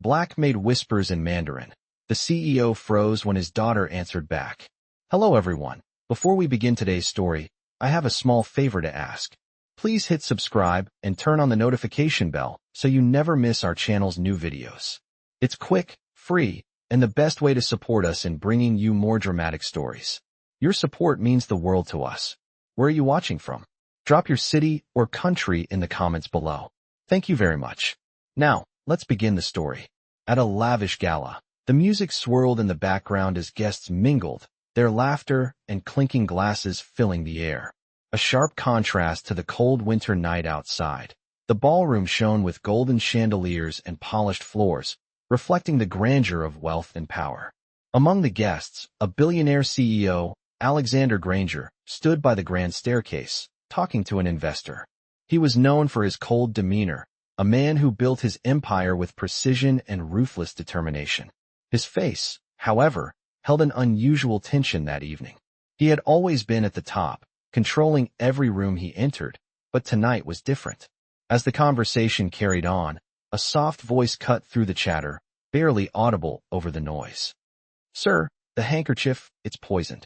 Black Maid whispers in Mandarin. The CEO froze when his daughter answered back. Hello everyone. Before we begin today's story, I have a small favor to ask. Please hit subscribe and turn on the notification bell so you never miss our channel's new videos. It's quick, free, and the best way to support us in bringing you more dramatic stories. Your support means the world to us. Where are you watching from? Drop your city or country in the comments below. Thank you very much. Now, let's begin the story. At a lavish gala, the music swirled in the background as guests mingled, their laughter and clinking glasses filling the air. A sharp contrast to the cold winter night outside. The ballroom shone with golden chandeliers and polished floors, reflecting the grandeur of wealth and power. Among the guests, a billionaire CEO, Alexander Granger, stood by the grand staircase, talking to an investor. He was known for his cold demeanor, a man who built his empire with precision and ruthless determination. His face, however, held an unusual tension that evening. He had always been at the top, controlling every room he entered, but tonight was different. As the conversation carried on, a soft voice cut through the chatter, barely audible over the noise. Sir, the handkerchief, it's poisoned.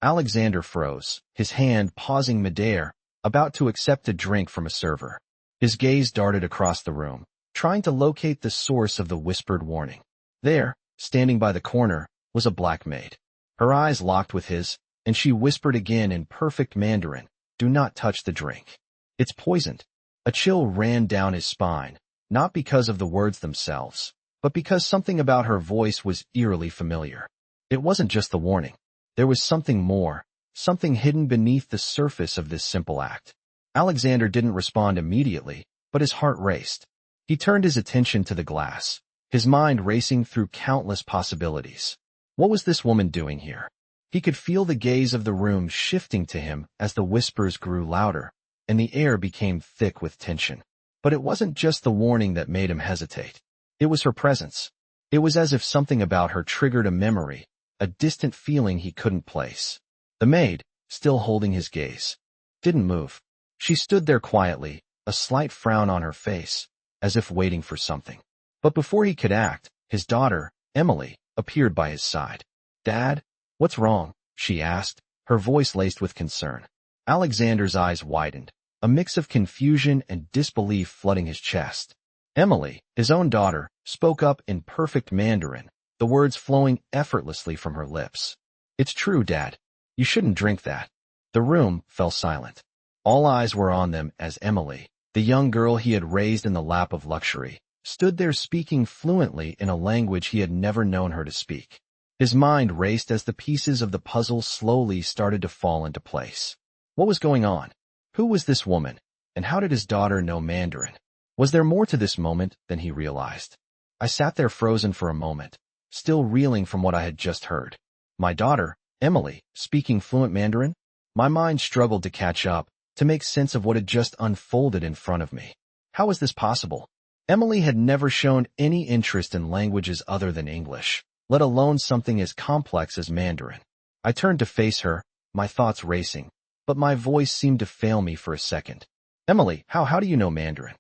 Alexander froze, his hand pausing midair, about to accept a drink from a server. His gaze darted across the room, trying to locate the source of the whispered warning. There, standing by the corner, was a black maid. Her eyes locked with his, and she whispered again in perfect Mandarin, "Do not touch the drink. It's poisoned." A chill ran down his spine, not because of the words themselves, but because something about her voice was eerily familiar. It wasn't just the warning. There was something more, something hidden beneath the surface of this simple act. Alexander didn't respond immediately, but his heart raced. He turned his attention to the glass, his mind racing through countless possibilities. What was this woman doing here? He could feel the gaze of the room shifting to him as the whispers grew louder, and the air became thick with tension. But it wasn't just the warning that made him hesitate. It was her presence. It was as if something about her triggered a memory, a distant feeling he couldn't place. The maid, still holding his gaze, didn't move. She stood there quietly, a slight frown on her face, as if waiting for something. But before he could act, his daughter, Emily, appeared by his side. Dad, what's wrong? She asked, her voice laced with concern. Alexander's eyes widened, a mix of confusion and disbelief flooding his chest. Emily, his own daughter, spoke up in perfect Mandarin, the words flowing effortlessly from her lips. It's true, Dad. You shouldn't drink that. The room fell silent. All eyes were on them as Emily, the young girl he had raised in the lap of luxury, stood there speaking fluently in a language he had never known her to speak. His mind raced as the pieces of the puzzle slowly started to fall into place. What was going on? Who was this woman? And how did his daughter know Mandarin? Was there more to this moment than he realized? I sat there frozen for a moment, still reeling from what I had just heard. My daughter, Emily, speaking fluent Mandarin? My mind struggled to catch up, to make sense of what had just unfolded in front of me. How was this possible? Emily had never shown any interest in languages other than English, let alone something as complex as Mandarin. I turned to face her, my thoughts racing, but my voice seemed to fail me for a second. Emily, how do you know Mandarin?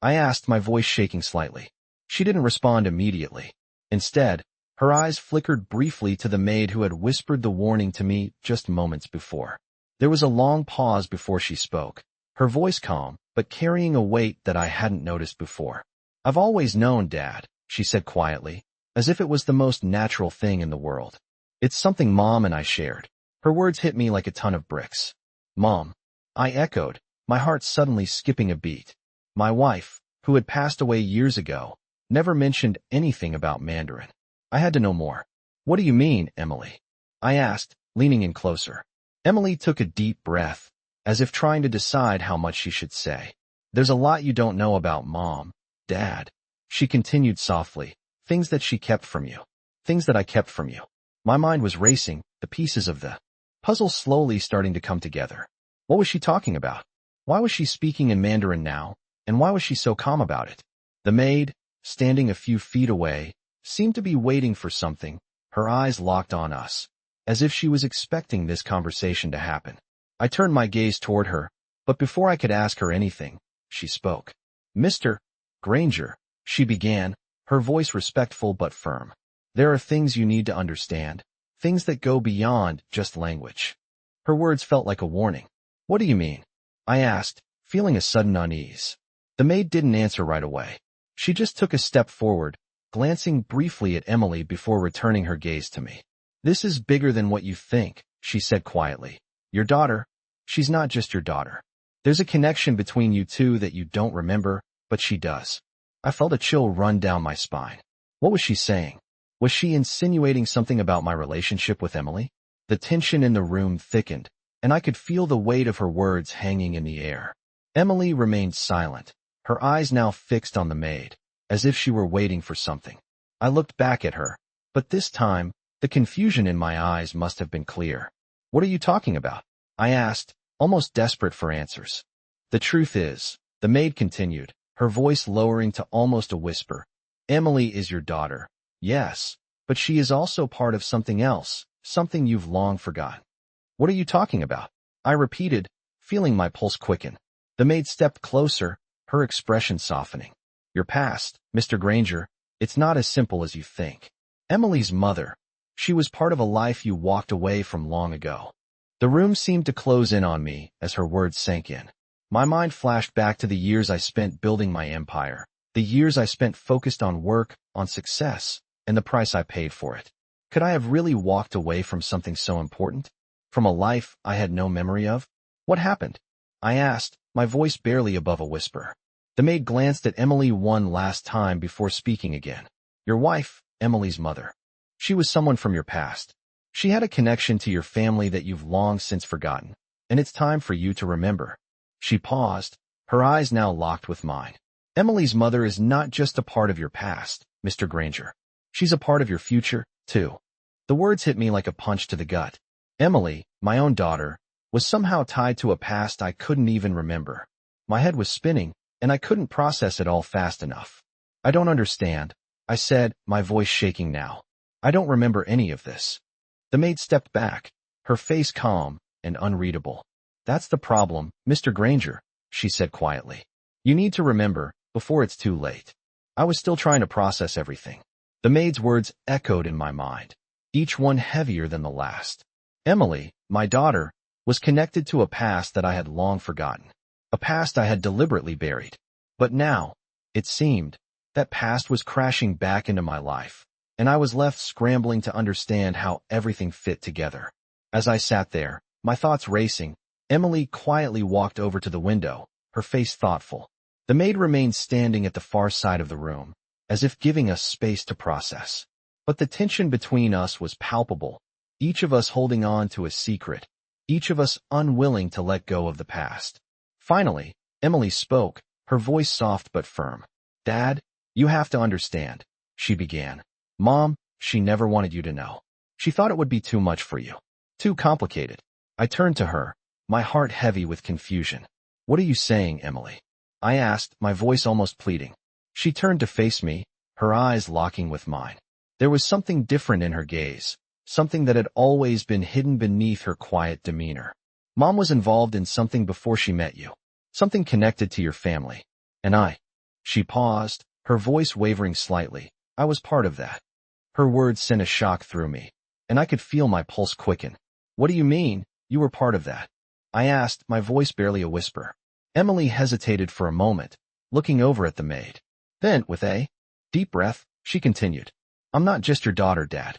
I asked, my voice shaking slightly. She didn't respond immediately. Instead, her eyes flickered briefly to the maid who had whispered the warning to me just moments before. There was a long pause before she spoke, her voice calm, but carrying a weight that I hadn't noticed before. I've always known, Dad, she said quietly, as if it was the most natural thing in the world. It's something Mom and I shared. Her words hit me like a ton of bricks. Mom, I echoed, my heart suddenly skipping a beat. My wife, who had passed away years ago, never mentioned anything about Mandarin. I had to know more. What do you mean, Emily? I asked, leaning in closer. Emily took a deep breath, as if trying to decide how much she should say. There's a lot you don't know about Mom, Dad. She continued softly, things that she kept from you. Things that I kept from you. My mind was racing, the pieces of the puzzle slowly starting to come together. What was she talking about? Why was she speaking in Mandarin now, and why was she so calm about it? The maid, standing a few feet away, seemed to be waiting for something, her eyes locked on us, as if she was expecting this conversation to happen. I turned my gaze toward her, but before I could ask her anything, she spoke. Mr. Granger, she began, her voice respectful but firm. There are things you need to understand, things that go beyond just language. Her words felt like a warning. What do you mean? I asked, feeling a sudden unease. The maid didn't answer right away. She just took a step forward, glancing briefly at Emily before returning her gaze to me. This is bigger than what you think, she said quietly. Your daughter, she's not just your daughter. There's a connection between you two that you don't remember, but she does. I felt a chill run down my spine. What was she saying? Was she insinuating something about my relationship with Emily? The tension in the room thickened, and I could feel the weight of her words hanging in the air. Emily remained silent, her eyes now fixed on the maid, as if she were waiting for something. I looked back at her, but this time, the confusion in my eyes must have been clear. What are you talking about? I asked, almost desperate for answers. The truth is, the maid continued, her voice lowering to almost a whisper. Emily is your daughter. Yes, but she is also part of something else, something you've long forgotten. What are you talking about? I repeated, feeling my pulse quicken. The maid stepped closer, her expression softening. Your past, Mr. Granger, it's not as simple as you think. Emily's mother. She was part of a life you walked away from long ago. The room seemed to close in on me as her words sank in. My mind flashed back to the years I spent building my empire, the years I spent focused on work, on success, and the price I paid for it. Could I have really walked away from something so important? From a life I had no memory of? What happened? I asked, my voice barely above a whisper. The maid glanced at Emily one last time before speaking again. Your wife, Emily's mother. She was someone from your past. She had a connection to your family that you've long since forgotten, and it's time for you to remember. She paused, her eyes now locked with mine. Emily's mother is not just a part of your past, Mr. Granger. She's a part of your future, too. The words hit me like a punch to the gut. Emily, my own daughter, was somehow tied to a past I couldn't even remember. My head was spinning, and I couldn't process it all fast enough. I don't understand, I said, my voice shaking now. I don't remember any of this. The maid stepped back, her face calm and unreadable. That's the problem, Mr. Granger, she said quietly. You need to remember, before it's too late. I was still trying to process everything. The maid's words echoed in my mind, each one heavier than the last. Emily, my daughter, was connected to a past that I had long forgotten, a past I had deliberately buried. But now, it seemed, that past was crashing back into my life, and I was left scrambling to understand how everything fit together. As I sat there, my thoughts racing, Emily quietly walked over to the window, her face thoughtful. The maid remained standing at the far side of the room, as if giving us space to process. But the tension between us was palpable, each of us holding on to a secret, each of us unwilling to let go of the past. Finally, Emily spoke, her voice soft but firm. Dad, you have to understand, she began. Mom, she never wanted you to know. She thought it would be too much for you. Too complicated. I turned to her, my heart heavy with confusion. What are you saying, Emily? I asked, my voice almost pleading. She turned to face me, her eyes locking with mine. There was something different in her gaze, something that had always been hidden beneath her quiet demeanor. Mom was involved in something before she met you, something connected to your family. And I. She paused, her voice wavering slightly. I was part of that. Her words sent a shock through me, and I could feel my pulse quicken. What do you mean, you were part of that? I asked, my voice barely a whisper. Emily hesitated for a moment, looking over at the maid. Then, with a deep breath, she continued. I'm not just your daughter, Dad.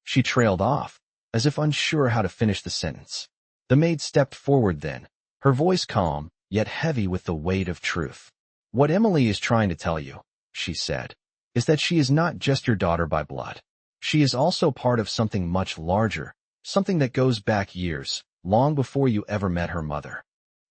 She trailed off, as if unsure how to finish the sentence. The maid stepped forward then, her voice calm, yet heavy with the weight of truth. What Emily is trying to tell you, she said, is that she is not just your daughter by blood. She is also part of something much larger, something that goes back years, long before you ever met her mother.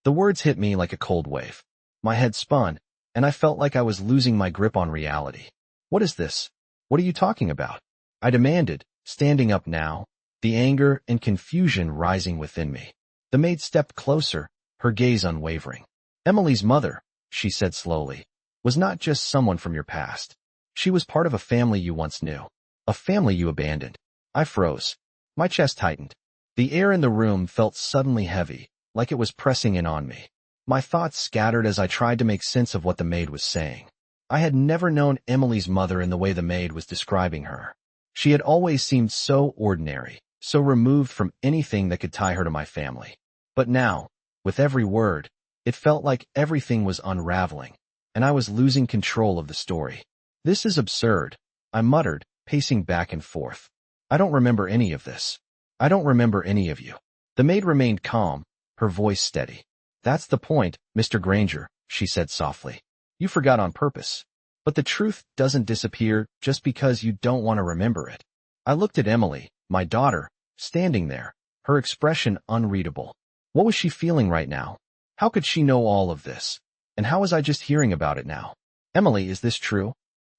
The words hit me like a cold wave. My head spun, and I felt like I was losing my grip on reality. What is this? What are you talking about? I demanded, standing up now, the anger and confusion rising within me. The maid stepped closer, her gaze unwavering. Emily's mother, she said slowly, was not just someone from your past. She was part of a family you once knew, a family you abandoned. I froze. My chest tightened. The air in the room felt suddenly heavy, like it was pressing in on me. My thoughts scattered as I tried to make sense of what the maid was saying. I had never known Emily's mother in the way the maid was describing her. She had always seemed so ordinary, so removed from anything that could tie her to my family. But now, with every word, it felt like everything was unraveling, and I was losing control of the story. This is absurd, I muttered, pacing back and forth. I don't remember any of this. I don't remember any of you. The maid remained calm, her voice steady. That's the point, Mr. Granger, she said softly. You forgot on purpose. But the truth doesn't disappear just because you don't want to remember it. I looked at Emily, my daughter, standing there, her expression unreadable. What was she feeling right now? How could she know all of this? And how was I just hearing about it now? Emily, is this true?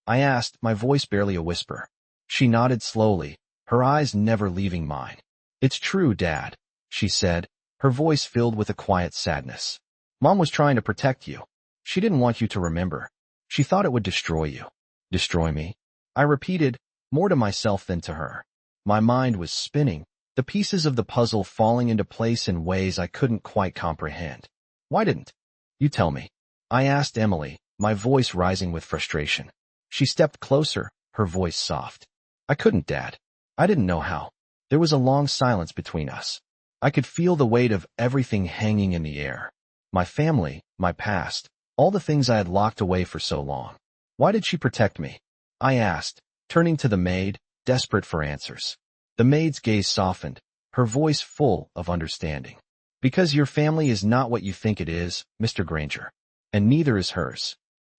I asked, my voice barely a whisper. She nodded slowly, her eyes never leaving mine. It's true, Dad, she said, her voice filled with a quiet sadness. Mom was trying to protect you. She didn't want you to remember. She thought it would destroy you. Destroy me? I repeated, more to myself than to her. My mind was spinning, the pieces of the puzzle falling into place in ways I couldn't quite comprehend. Why didn't you tell me? I asked Emily, my voice rising with frustration. She stepped closer, her voice soft. I couldn't, Dad. I didn't know how. There was a long silence between us. I could feel the weight of everything hanging in the air. My family, my past, all the things I had locked away for so long. Why did she protect me? I asked, turning to the maid, desperate for answers. The maid's gaze softened, her voice full of understanding. Because your family is not what you think it is, Mr. Granger. And neither is hers.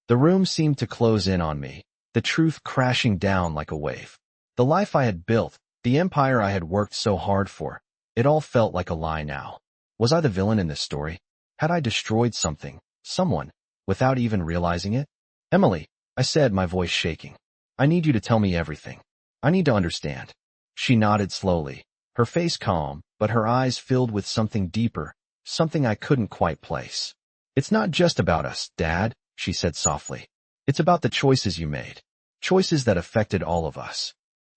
The room seemed to close in on me, the truth crashing down like a wave. The life I had built, the empire I had worked so hard for, it all felt like a lie now. Was I the villain in this story? Had I destroyed something, someone, without even realizing it? Emily, I said, my voice shaking. I need you to tell me everything. I need to understand. She nodded slowly, her face calm, but her eyes filled with something deeper, something I couldn't quite place. It's not just about us, Dad, she said softly. It's about the choices you made. Choices that affected all of us.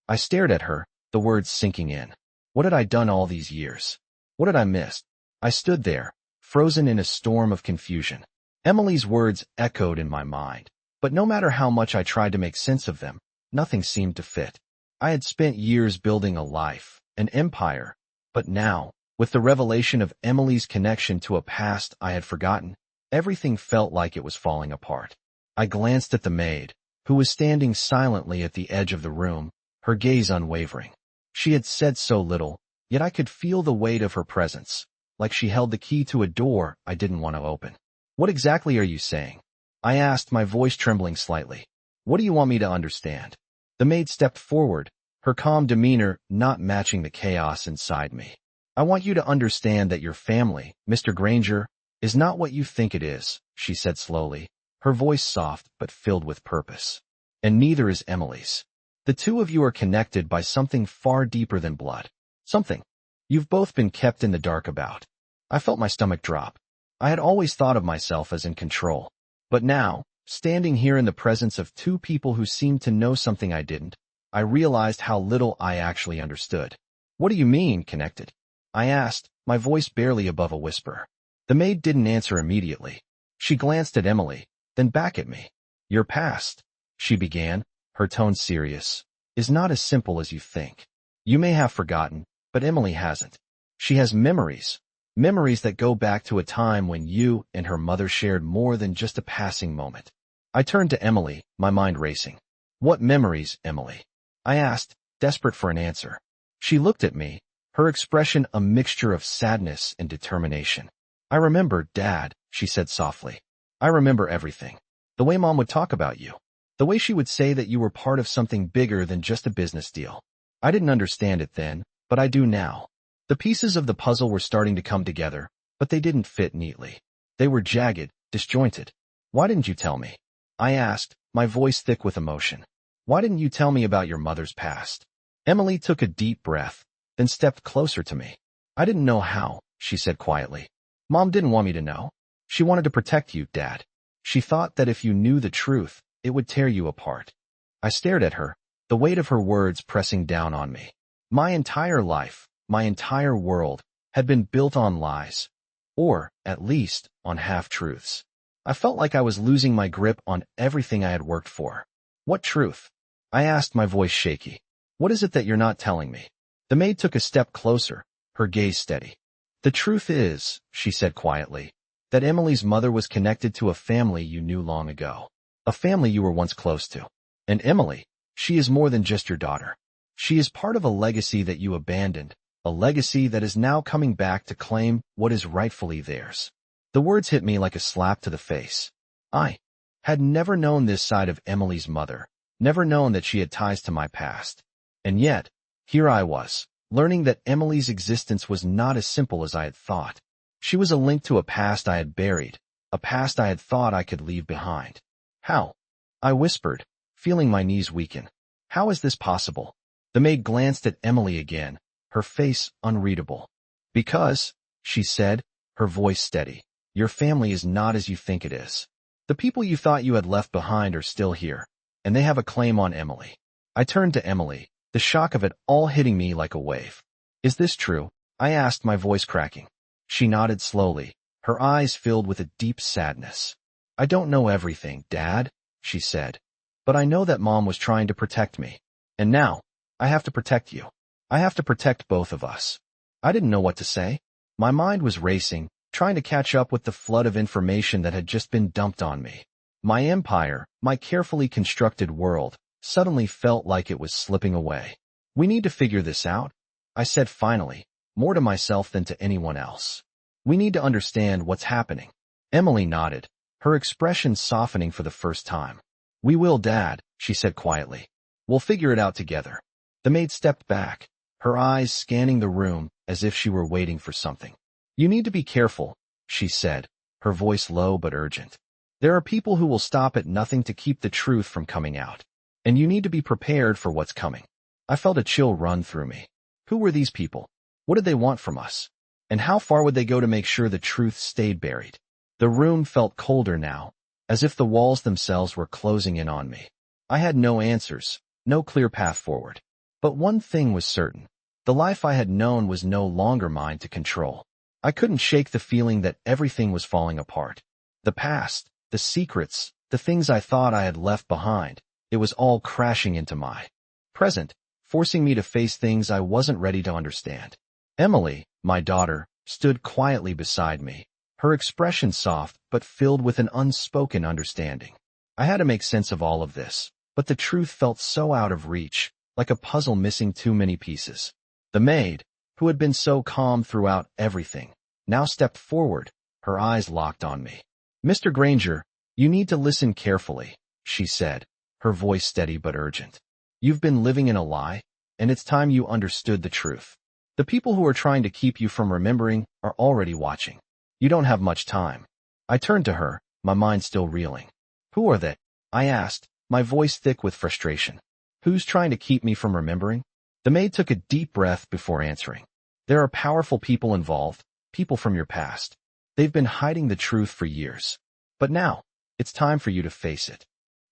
I stared at her, the words sinking in. What had I done all these years? What had I missed? I stood there, frozen in a storm of confusion. Emily's words echoed in my mind, but no matter how much I tried to make sense of them, nothing seemed to fit. I had spent years building a life, an empire, but now, with the revelation of Emily's connection to a past I had forgotten, everything felt like it was falling apart. I glanced at the maid, who was standing silently at the edge of the room, her gaze unwavering. She had said so little, yet I could feel the weight of her presence, like she held the key to a door I didn't want to open. What exactly are you saying? I asked, my voice trembling slightly. What do you want me to understand? The maid stepped forward, her calm demeanor not matching the chaos inside me. I want you to understand that your family, Mr. Granger, is not what you think it is, she said slowly, her voice soft but filled with purpose. And neither is Emily's. The two of you are connected by something far deeper than blood. Something you've both been kept in the dark about. I felt my stomach drop. I had always thought of myself as in control. But now, standing here in the presence of two people who seemed to know something I didn't, I realized how little I actually understood. What do you mean, connected? I asked, my voice barely above a whisper. The maid didn't answer immediately. She glanced at Emily, then back at me. Your past, she began, her tone serious, is not as simple as you think. You may have forgotten, but Emily hasn't. She has memories. Memories that go back to a time when you and her mother shared more than just a passing moment. I turned to Emily, my mind racing. What memories, Emily? I asked, desperate for an answer. She looked at me, her expression a mixture of sadness and determination. I remember, Dad, she said softly. I remember everything. The way Mom would talk about you. The way she would say that you were part of something bigger than just a business deal. I didn't understand it then, but I do now. The pieces of the puzzle were starting to come together, but they didn't fit neatly. They were jagged, disjointed. Why didn't you tell me? I asked, my voice thick with emotion. Why didn't you tell me about your mother's past? Emily took a deep breath, then stepped closer to me. I didn't know how, she said quietly. Mom didn't want me to know. She wanted to protect you, Dad. She thought that if you knew the truth, it would tear you apart. I stared at her, the weight of her words pressing down on me. My entire life, my entire world, had been built on lies. Or, at least, on half-truths. I felt like I was losing my grip on everything I had worked for. What truth? I asked, my voice shaky. What is it that you're not telling me? The maid took a step closer, her gaze steady. The truth is, she said quietly, that Emily's mother was connected to a family you knew long ago. A family you were once close to. And Emily, she is more than just your daughter. She is part of a legacy that you abandoned, a legacy that is now coming back to claim what is rightfully theirs. The words hit me like a slap to the face. I had never known this side of Emily's mother, never known that she had ties to my past. And yet, here I was, learning that Emily's existence was not as simple as I had thought. She was a link to a past I had buried, a past I had thought I could leave behind. How? I whispered, feeling my knees weaken. How is this possible? The maid glanced at Emily again, her face unreadable. Because, she said, her voice steady, your family is not as you think it is. The people you thought you had left behind are still here, and they have a claim on Emily. I turned to Emily, the shock of it all hitting me like a wave. Is this true? I asked, my voice cracking. She nodded slowly, her eyes filled with a deep sadness. I don't know everything, Dad, she said, but I know that Mom was trying to protect me. And now, I have to protect you. I have to protect both of us. I didn't know what to say. My mind was racing, trying to catch up with the flood of information that had just been dumped on me. My empire, my carefully constructed world, suddenly felt like it was slipping away. We need to figure this out, I said finally, more to myself than to anyone else. We need to understand what's happening. Emily nodded, her expression softening for the first time. We will, Dad, she said quietly. We'll figure it out together. The maid stepped back, her eyes scanning the room as if she were waiting for something. You need to be careful, she said, her voice low but urgent. There are people who will stop at nothing to keep the truth from coming out. And you need to be prepared for what's coming. I felt a chill run through me. Who were these people? What did they want from us? And how far would they go to make sure the truth stayed buried? The room felt colder now, as if the walls themselves were closing in on me. I had no answers, no clear path forward. But one thing was certain. The life I had known was no longer mine to control. I couldn't shake the feeling that everything was falling apart. The past, the secrets, the things I thought I had left behind, it was all crashing into my present, forcing me to face things I wasn't ready to understand. Emily, my daughter, stood quietly beside me, her expression soft but filled with an unspoken understanding. I had to make sense of all of this, but the truth felt so out of reach, like a puzzle missing too many pieces. The maid, who had been so calm throughout everything, now stepped forward, her eyes locked on me. Mr. Granger, you need to listen carefully, she said, her voice steady but urgent. You've been living in a lie, and it's time you understood the truth. The people who are trying to keep you from remembering are already watching. You don't have much time. I turned to her, my mind still reeling. Who are they? I asked, my voice thick with frustration. Who's trying to keep me from remembering? The maid took a deep breath before answering. There are powerful people involved, people from your past. They've been hiding the truth for years. But now, it's time for you to face it.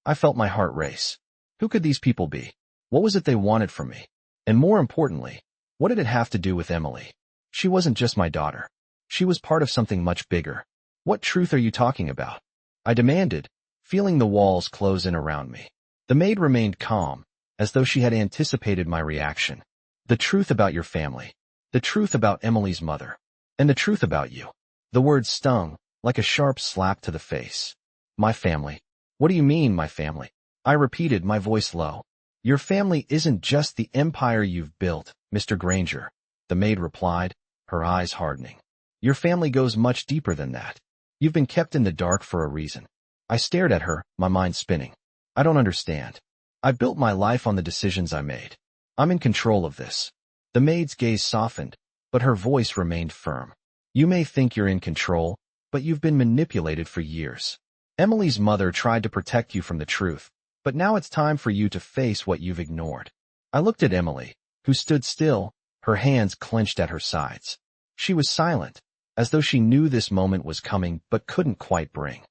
I felt my heart race. Who could these people be? What was it they wanted from me? And more importantly, what did it have to do with Emily? She wasn't just my daughter. She was part of something much bigger. What truth are you talking about? I demanded, feeling the walls close in around me. The maid remained calm, as though she had anticipated my reaction. The truth about your family. The truth about Emily's mother. And the truth about you. The words stung, like a sharp slap to the face. My family. What do you mean, my family? I repeated, my voice low. Your family isn't just the empire you've built, Mr. Granger, the maid replied, her eyes hardening. Your family goes much deeper than that. You've been kept in the dark for a reason. I stared at her, my mind spinning. I don't understand. I built my life on the decisions I made. I'm in control of this. The maid's gaze softened, but her voice remained firm. You may think you're in control, but you've been manipulated for years. Emily's mother tried to protect you from the truth, but now it's time for you to face what you've ignored. I looked at Emily, who stood still, her hands clenched at her sides. She was silent, as though she knew this moment was coming but couldn't quite bring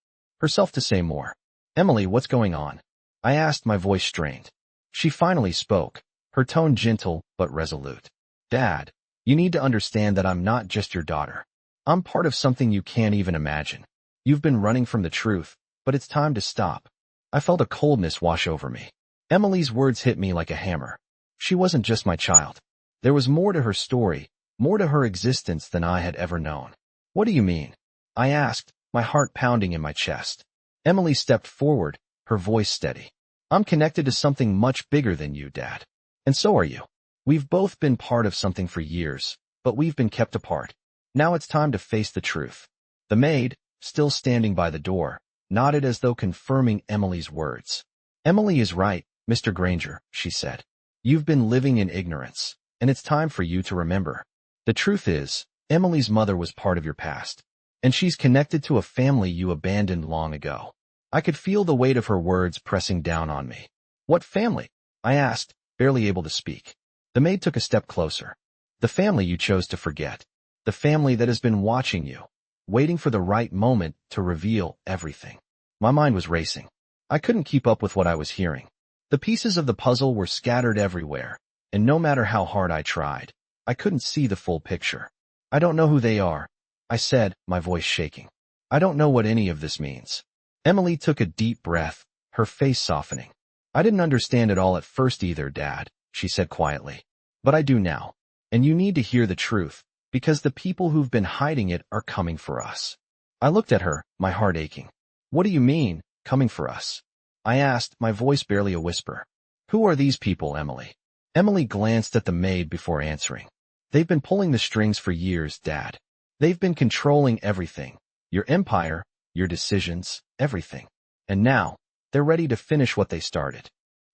herself to say more. Emily, what's going on? I asked, my voice strained. She finally spoke, her tone gentle but resolute. Dad, you need to understand that I'm not just your daughter. I'm part of something you can't even imagine. You've been running from the truth, but it's time to stop. I felt a coldness wash over me. Emily's words hit me like a hammer. She wasn't just my child. There was more to her story, more to her existence than I had ever known. What do you mean? I asked, my heart pounding in my chest. Emily stepped forward, her voice steady. I'm connected to something much bigger than you, Dad. And so are you. We've both been part of something for years, but we've been kept apart. Now it's time to face the truth. The maid, still standing by the door, nodded as though confirming Emily's words. Emily is right, Mr. Granger, she said. You've been living in ignorance, and it's time for you to remember. The truth is, Emily's mother was part of your past, and she's connected to a family you abandoned long ago. I could feel the weight of her words pressing down on me. What family? I asked, barely able to speak. The maid took a step closer. The family you chose to forget. The family that has been watching you, waiting for the right moment to reveal everything. My mind was racing. I couldn't keep up with what I was hearing. The pieces of the puzzle were scattered everywhere, and no matter how hard I tried, I couldn't see the full picture. I don't know who they are, I said, my voice shaking. I don't know what any of this means. Emily took a deep breath, her face softening. I didn't understand it all at first either, Dad, she said quietly. But I do now. And you need to hear the truth, because the people who've been hiding it are coming for us. I looked at her, my heart aching. What do you mean, coming for us? I asked, my voice barely a whisper. Who are these people, Emily? Emily glanced at the maid before answering. They've been pulling the strings for years, Dad. They've been controlling everything. Your empire, your decisions, everything. And now, they're ready to finish what they started.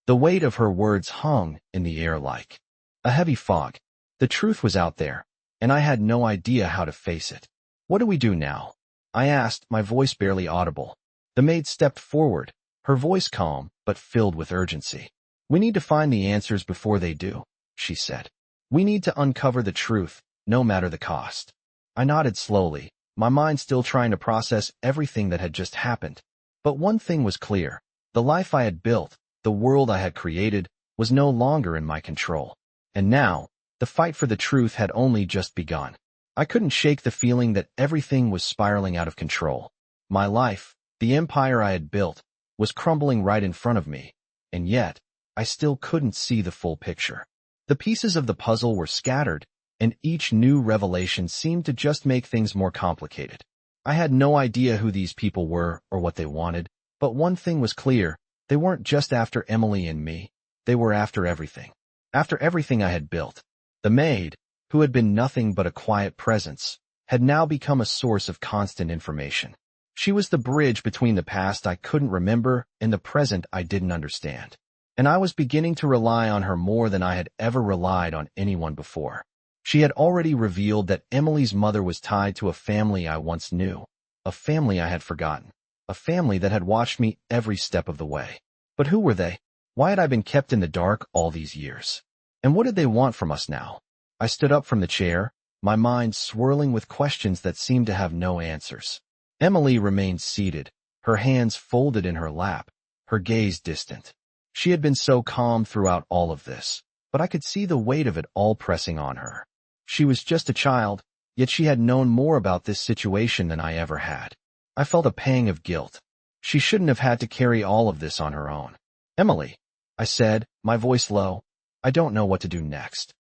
The weight of her words hung in the air like a heavy fog. The truth was out there, and I had no idea how to face it. What do we do now? I asked, my voice barely audible. The maid stepped forward, her voice calm but filled with urgency. We need to find the answers before they do, she said. We need to uncover the truth, no matter the cost. I nodded slowly, my mind still trying to process everything that had just happened. But one thing was clear. The life I had built, the world I had created, was no longer in my control. And now, the fight for the truth had only just begun. I couldn't shake the feeling that everything was spiraling out of control. My life, the empire I had built, was crumbling right in front of me, and yet, I still couldn't see the full picture. The pieces of the puzzle were scattered, and each new revelation seemed to just make things more complicated. I had no idea who these people were or what they wanted, but one thing was clear, they weren't just after Emily and me, they were after everything. After everything I had built. The maid, who had been nothing but a quiet presence, had now become a source of constant information. She was the bridge between the past I couldn't remember and the present I didn't understand. And I was beginning to rely on her more than I had ever relied on anyone before. She had already revealed that Emily's mother was tied to a family I once knew, a family I had forgotten, a family that had watched me every step of the way. But who were they? Why had I been kept in the dark all these years? And what did they want from us now? I stood up from the chair, my mind swirling with questions that seemed to have no answers. Emily remained seated, her hands folded in her lap, her gaze distant. She had been so calm throughout all of this, but I could see the weight of it all pressing on her. She was just a child, yet she had known more about this situation than I ever had. I felt a pang of guilt. She shouldn't have had to carry all of this on her own. Emily, I said, my voice low, I don't know what to do next.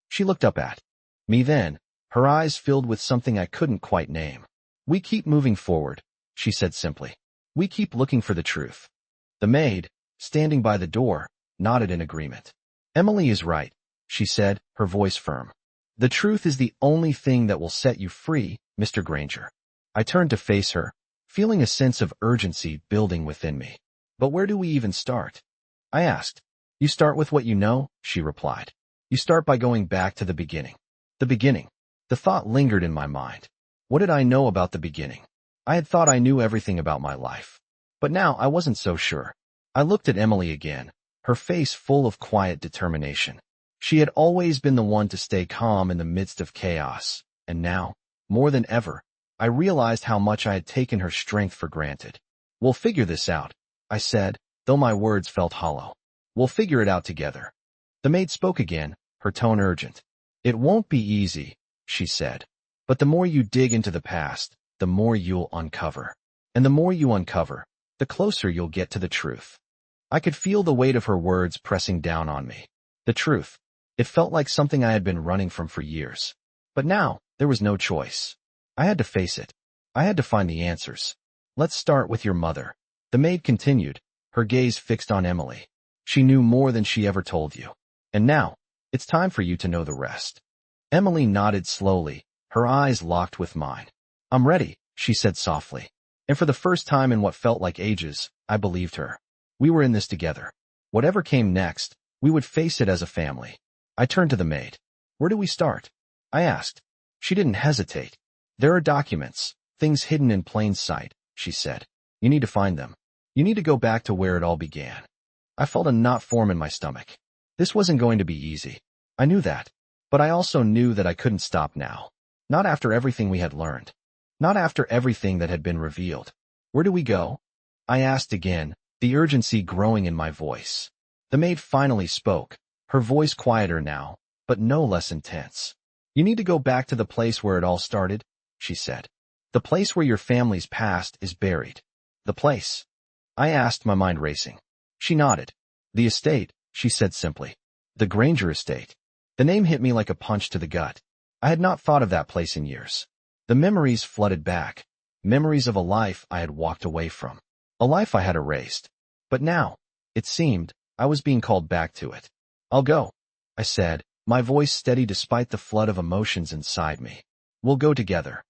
She looked up at me then, her eyes filled with something I couldn't quite name. We keep moving forward, she said simply. We keep looking for the truth. The maid, standing by the door, nodded in agreement. Emily is right, she said, her voice firm. The truth is the only thing that will set you free, Mr. Granger. I turned to face her, feeling a sense of urgency building within me. But where do we even start? I asked. You start with what you know, she replied. You start by going back to the beginning. The beginning. The thought lingered in my mind. What did I know about the beginning? I had thought I knew everything about my life. But now I wasn't so sure. I looked at Emily again, her face full of quiet determination. She had always been the one to stay calm in the midst of chaos, and now, more than ever, I realized how much I had taken her strength for granted. We'll figure this out, I said, though my words felt hollow. We'll figure it out together. The maid spoke again, her tone urgent. It won't be easy, she said, but the more you dig into the past, the more you'll uncover. And the more you uncover, the closer you'll get to the truth. I could feel the weight of her words pressing down on me. The truth. It felt like something I had been running from for years. But now, there was no choice. I had to face it. I had to find the answers. Let's start with your mother. The maid continued, her gaze fixed on Emily. She knew more than she ever told you. And now, it's time for you to know the rest. Emily nodded slowly, her eyes locked with mine. I'm ready, she said softly. And for the first time in what felt like ages, I believed her. We were in this together. Whatever came next, we would face it as a family. I turned to the maid. Where do we start? I asked. She didn't hesitate. There are documents, things hidden in plain sight, she said. You need to find them. You need to go back to where it all began. I felt a knot form in my stomach. This wasn't going to be easy. I knew that. But I also knew that I couldn't stop now. Not after everything we had learned. Not after everything that had been revealed. Where do we go? I asked again, the urgency growing in my voice. The maid finally spoke, her voice quieter now, but no less intense. You need to go back to the place where it all started, she said. The place where your family's past is buried. The place. I asked, my mind racing. She nodded. The estate, she said simply. The Granger estate. The name hit me like a punch to the gut. I had not thought of that place in years. The memories flooded back. Memories of a life I had walked away from. A life I had erased. But now, it seemed, I was being called back to it. I'll go, I said, my voice steady despite the flood of emotions inside me. We'll go together.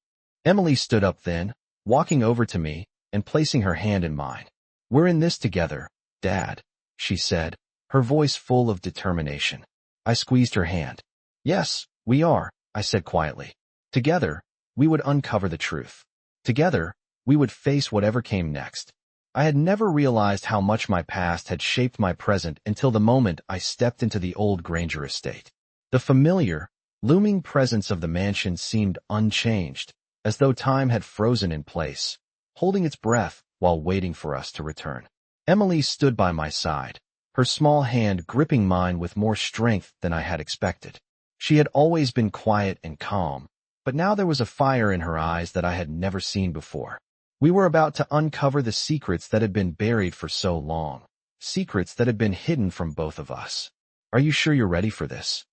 Emily stood up then, walking over to me and placing her hand in mine. We're in this together, Dad, she said, her voice full of determination. I squeezed her hand. Yes, we are, I said quietly. Together, we would uncover the truth. Together, we would face whatever came next. I had never realized how much my past had shaped my present until the moment I stepped into the old Granger estate. The familiar, looming presence of the mansion seemed unchanged, as though time had frozen in place, holding its breath while waiting for us to return. Emily stood by my side, her small hand gripping mine with more strength than I had expected. She had always been quiet and calm, but now there was a fire in her eyes that I had never seen before. We were about to uncover the secrets that had been buried for so long, secrets that had been hidden from both of us. Are you sure you're ready for this?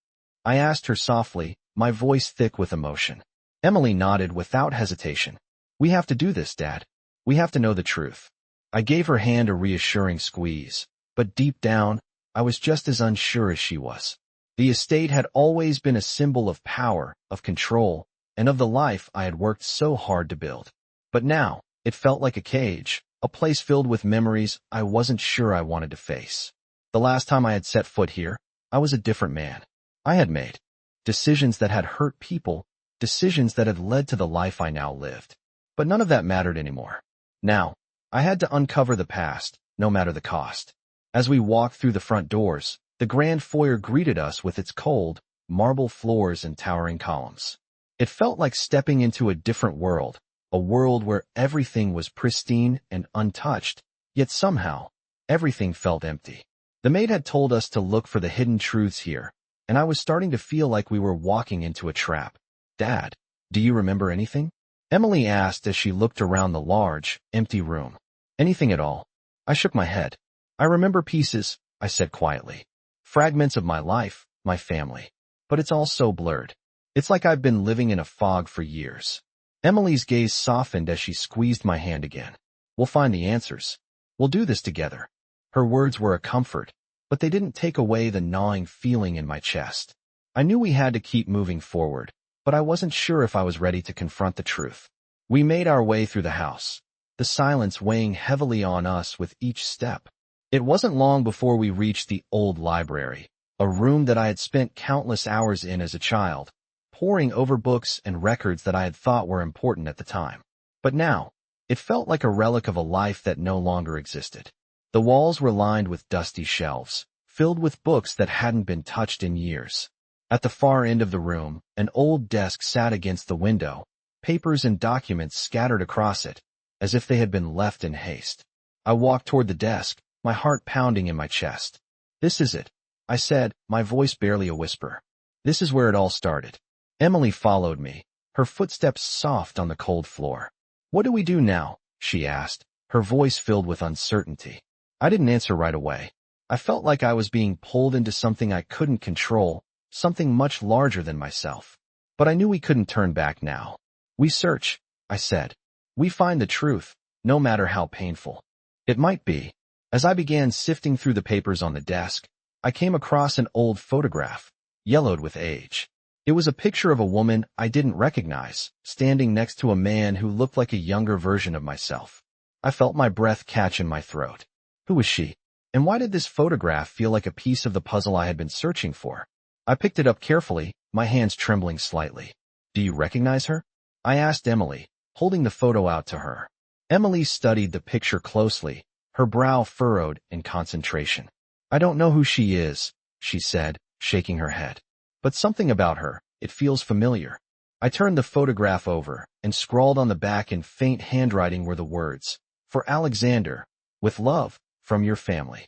I asked her softly, my voice thick with emotion. Emily nodded without hesitation. We have to do this, Dad. We have to know the truth. I gave her hand a reassuring squeeze, but deep down, I was just as unsure as she was. The estate had always been a symbol of power, of control, and of the life I had worked so hard to build. But now, it felt like a cage, a place filled with memories I wasn't sure I wanted to face. The last time I had set foot here, I was a different man. I had made decisions that had hurt people, decisions that had led to the life I now lived. But none of that mattered anymore. Now, I had to uncover the past, no matter the cost. As we walked through the front doors, the grand foyer greeted us with its cold, marble floors and towering columns. It felt like stepping into a different world, a world where everything was pristine and untouched, yet somehow, everything felt empty. The maid had told us to look for the hidden truths here, and I was starting to feel like we were walking into a trap. Dad, do you remember anything? Emily asked as she looked around the large, empty room. Anything at all? I shook my head. I remember pieces, I said quietly. Fragments of my life, my family. But it's all so blurred. It's like I've been living in a fog for years. Emily's gaze softened as she squeezed my hand again. We'll find the answers. We'll do this together. Her words were a comfort, but they didn't take away the gnawing feeling in my chest. I knew we had to keep moving forward, but I wasn't sure if I was ready to confront the truth. We made our way through the house, the silence weighing heavily on us with each step. It wasn't long before we reached the old library, a room that I had spent countless hours in as a child, poring over books and records that I had thought were important at the time. But now, it felt like a relic of a life that no longer existed. The walls were lined with dusty shelves, filled with books that hadn't been touched in years. At the far end of the room, an old desk sat against the window, papers and documents scattered across it, as if they had been left in haste. I walked toward the desk, my heart pounding in my chest. This is it, I said, my voice barely a whisper. This is where it all started. Emily followed me, her footsteps soft on the cold floor. What do we do now? she asked, her voice filled with uncertainty. I didn't answer right away. I felt like I was being pulled into something I couldn't control, something much larger than myself. But I knew we couldn't turn back now. We search, I said. We find the truth, no matter how painful it might be. As I began sifting through the papers on the desk, I came across an old photograph, yellowed with age. It was a picture of a woman I didn't recognize, standing next to a man who looked like a younger version of myself. I felt my breath catch in my throat. Who was she? And why did this photograph feel like a piece of the puzzle I had been searching for? I picked it up carefully, my hands trembling slightly. Do you recognize her? I asked Emily, holding the photo out to her. Emily studied the picture closely, her brow furrowed in concentration. I don't know who she is, she said, shaking her head. But something about her, it feels familiar. I turned the photograph over and scrawled on the back in faint handwriting were the words, "For Alexander, with love, from your family."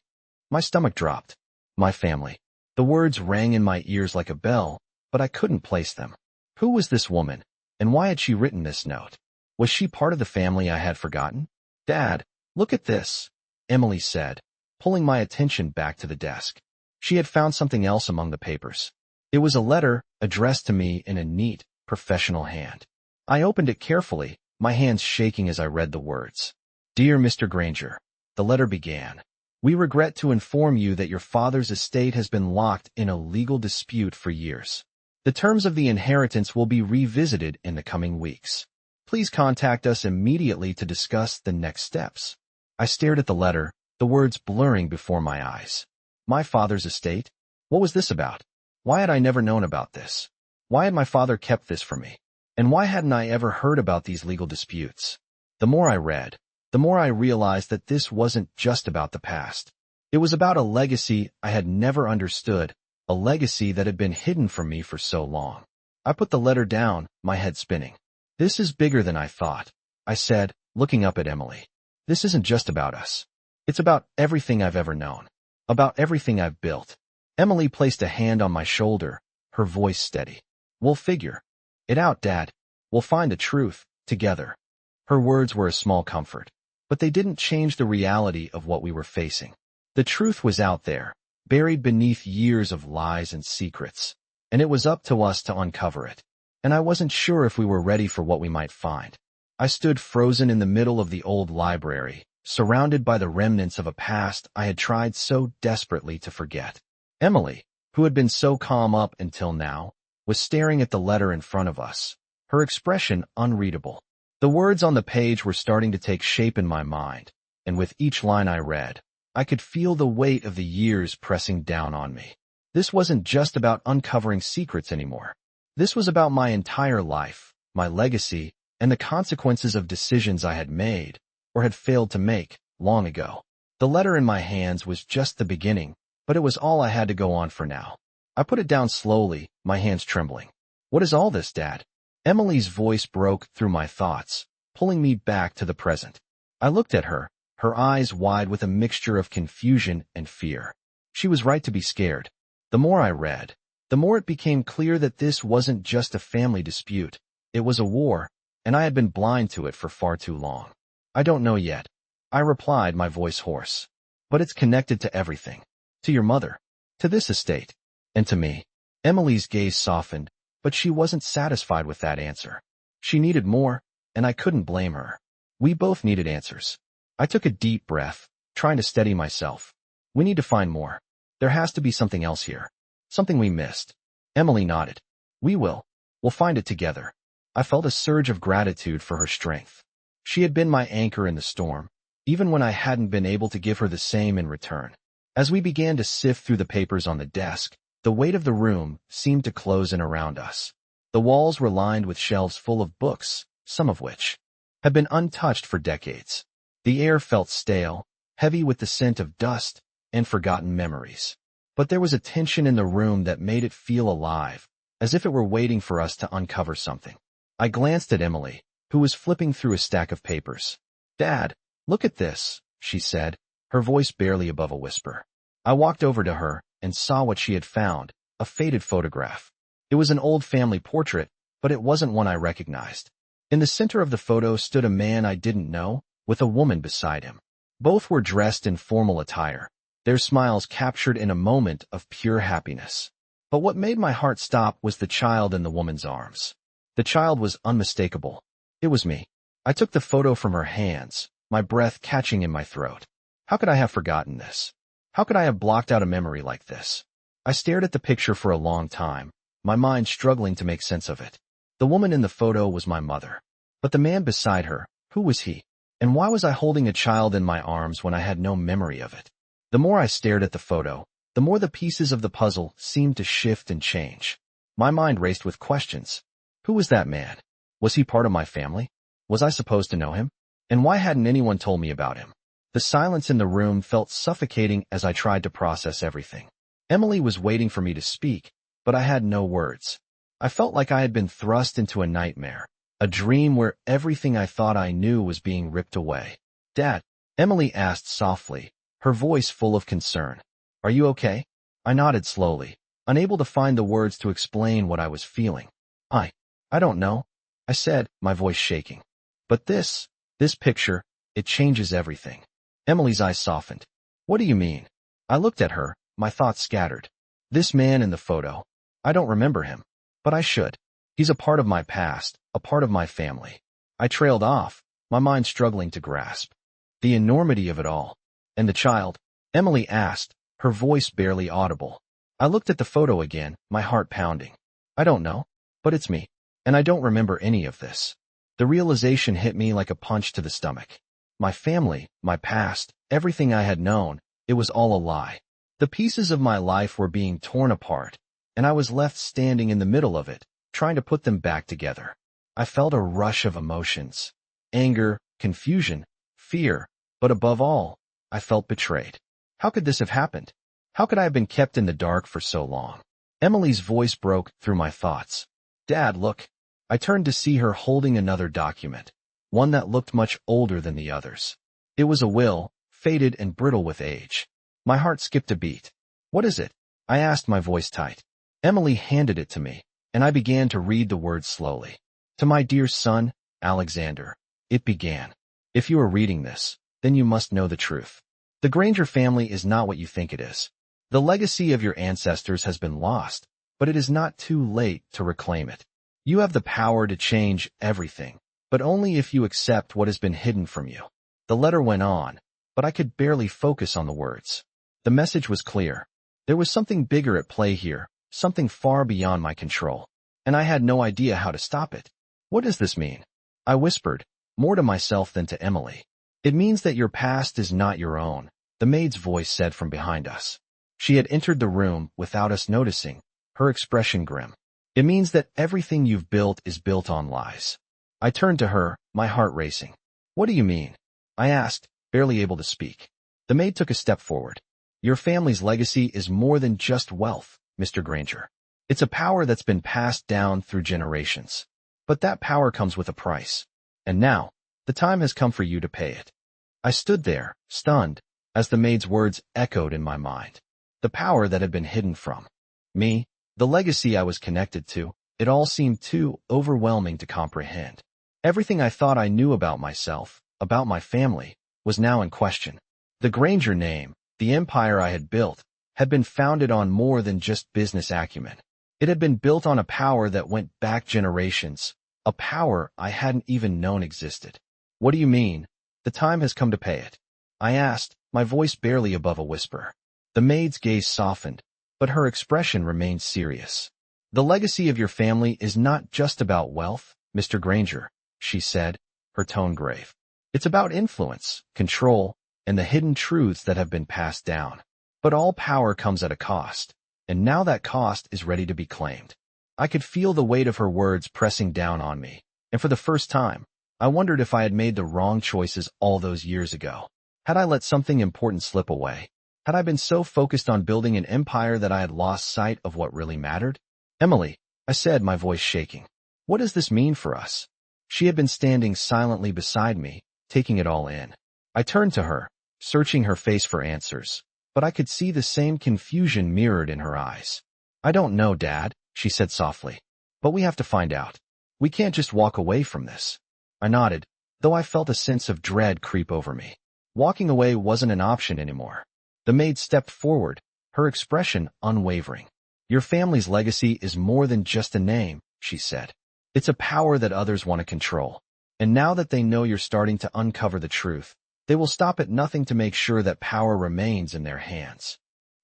My stomach dropped. My family. The words rang in my ears like a bell, but I couldn't place them. Who was this woman, and why had she written this note? Was she part of the family I had forgotten? Dad, look at this, Emily said, pulling my attention back to the desk. She had found something else among the papers. It was a letter addressed to me in a neat, professional hand. I opened it carefully, my hands shaking as I read the words. Dear Mr. Granger, the letter began. We regret to inform you that your father's estate has been locked in a legal dispute for years. The terms of the inheritance will be revisited in the coming weeks. Please contact us immediately to discuss the next steps. I stared at the letter, the words blurring before my eyes. My father's estate? What was this about? Why had I never known about this? Why had my father kept this from me? And why hadn't I ever heard about these legal disputes? The more I read, the more I realized that this wasn't just about the past. It was about a legacy I had never understood, a legacy that had been hidden from me for so long. I put the letter down, my head spinning. This is bigger than I thought, I said, looking up at Emily. This isn't just about us. It's about everything I've ever known. About everything I've built. Emily placed a hand on my shoulder, her voice steady. We'll figure it out, Dad. We'll find the truth, together. Her words were a small comfort, but they didn't change the reality of what we were facing. The truth was out there, buried beneath years of lies and secrets, and it was up to us to uncover it. And I wasn't sure if we were ready for what we might find. I stood frozen in the middle of the old library, surrounded by the remnants of a past I had tried so desperately to forget. Emily, who had been so calm up until now, was staring at the letter in front of us, her expression unreadable. The words on the page were starting to take shape in my mind, and with each line I read, I could feel the weight of the years pressing down on me. This wasn't just about uncovering secrets anymore. This was about my entire life, my legacy, and the consequences of decisions I had made, or had failed to make, long ago. The letter in my hands was just the beginning, but it was all I had to go on for now. I put it down slowly, my hands trembling. What is all this, Dad? Emily's voice broke through my thoughts, pulling me back to the present. I looked at her, her eyes wide with a mixture of confusion and fear. She was right to be scared. The more I read, the more it became clear that this wasn't just a family dispute. It was a war, and I had been blind to it for far too long. I don't know yet, I replied, my voice hoarse. But it's connected to everything. To your mother, to this estate, and to me. Emily's gaze softened, but she wasn't satisfied with that answer. She needed more, and I couldn't blame her. We both needed answers. I took a deep breath, trying to steady myself. We need to find more. There has to be something else here. Something we missed. Emily nodded. We will. We'll find it together. I felt a surge of gratitude for her strength. She had been my anchor in the storm, even when I hadn't been able to give her the same in return. As we began to sift through the papers on the desk, the weight of the room seemed to close in around us. The walls were lined with shelves full of books, some of which had been untouched for decades. The air felt stale, heavy with the scent of dust and forgotten memories. But there was a tension in the room that made it feel alive, as if it were waiting for us to uncover something. I glanced at Emily, who was flipping through a stack of papers. Dad, look at this, she said, her voice barely above a whisper. I walked over to her and saw what she had found, a faded photograph. It was an old family portrait, but it wasn't one I recognized. In the center of the photo stood a man I didn't know, with a woman beside him. Both were dressed in formal attire, their smiles captured in a moment of pure happiness. But what made my heart stop was the child in the woman's arms. The child was unmistakable. It was me. I took the photo from her hands, my breath catching in my throat. How could I have forgotten this? How could I have blocked out a memory like this? I stared at the picture for a long time, my mind struggling to make sense of it. The woman in the photo was my mother. But the man beside her, who was he? And why was I holding a child in my arms when I had no memory of it? The more I stared at the photo, the more the pieces of the puzzle seemed to shift and change. My mind raced with questions. Who was that man? Was he part of my family? Was I supposed to know him? And why hadn't anyone told me about him? The silence in the room felt suffocating as I tried to process everything. Emily was waiting for me to speak, but I had no words. I felt like I had been thrust into a nightmare, a dream where everything I thought I knew was being ripped away. "Dad," Emily asked softly, her voice full of concern. "Are you okay?" I nodded slowly, unable to find the words to explain what I was feeling. I don't know," I said, my voice shaking. "But this picture, it changes everything." Emily's eyes softened. "What do you mean?" I looked at her, my thoughts scattered. "This man in the photo, I don't remember him, but I should. He's a part of my past, a part of my family." I trailed off, my mind struggling to grasp the enormity of it all. "And the child?" Emily asked, her voice barely audible. I looked at the photo again, my heart pounding. "I don't know, but it's me. And I don't remember any of this." The realization hit me like a punch to the stomach. My family, my past, everything I had known, it was all a lie. The pieces of my life were being torn apart, and I was left standing in the middle of it, trying to put them back together. I felt a rush of emotions. Anger, confusion, fear, but above all, I felt betrayed. How could this have happened? How could I have been kept in the dark for so long? Emily's voice broke through my thoughts. "Dad, look." I turned to see her holding another document, one that looked much older than the others. It was a will, faded and brittle with age. My heart skipped a beat. "What is it?" I asked, my voice tight. Emily handed it to me, and I began to read the words slowly. "To my dear son, Alexander," it began. "If you are reading this, then you must know the truth. The Granger family is not what you think it is. The legacy of your ancestors has been lost, but it is not too late to reclaim it. You have the power to change everything, but only if you accept what has been hidden from you." The letter went on, but I could barely focus on the words. The message was clear. There was something bigger at play here, something far beyond my control, and I had no idea how to stop it. "What does this mean?" I whispered, more to myself than to Emily. "It means that your past is not your own," the maid's voice said from behind us. She had entered the room without us noticing, her expression grim. "It means that everything you've built is built on lies." I turned to her, my heart racing. "What do you mean?" I asked, barely able to speak. The maid took a step forward. "Your family's legacy is more than just wealth, Mr. Granger. It's a power that's been passed down through generations. But that power comes with a price. And now, the time has come for you to pay it." I stood there, stunned, as the maid's words echoed in my mind. The power that had been hidden from me, the legacy I was connected to, it all seemed too overwhelming to comprehend. Everything I thought I knew about myself, about my family, was now in question. The Granger name, the empire I had built, had been founded on more than just business acumen. It had been built on a power that went back generations, a power I hadn't even known existed. "What do you mean? The time has come to pay it?" I asked, my voice barely above a whisper. The maid's gaze softened, but her expression remained serious. "The legacy of your family is not just about wealth, Mr. Granger," she said, her tone grave. "It's about influence, control, and the hidden truths that have been passed down. But all power comes at a cost, and now that cost is ready to be claimed." I could feel the weight of her words pressing down on me, and for the first time, I wondered if I had made the wrong choices all those years ago. Had I let something important slip away? Had I been so focused on building an empire that I had lost sight of what really mattered? "Emily," I said, my voice shaking, "what does this mean for us?" She had been standing silently beside me, taking it all in. I turned to her, searching her face for answers, but I could see the same confusion mirrored in her eyes. "I don't know, Dad," she said softly, "but we have to find out. We can't just walk away from this." I nodded, though I felt a sense of dread creep over me. Walking away wasn't an option anymore. The maid stepped forward, her expression unwavering. "Your family's legacy is more than just a name," she said. "It's a power that others want to control. And now that they know you're starting to uncover the truth, they will stop at nothing to make sure that power remains in their hands."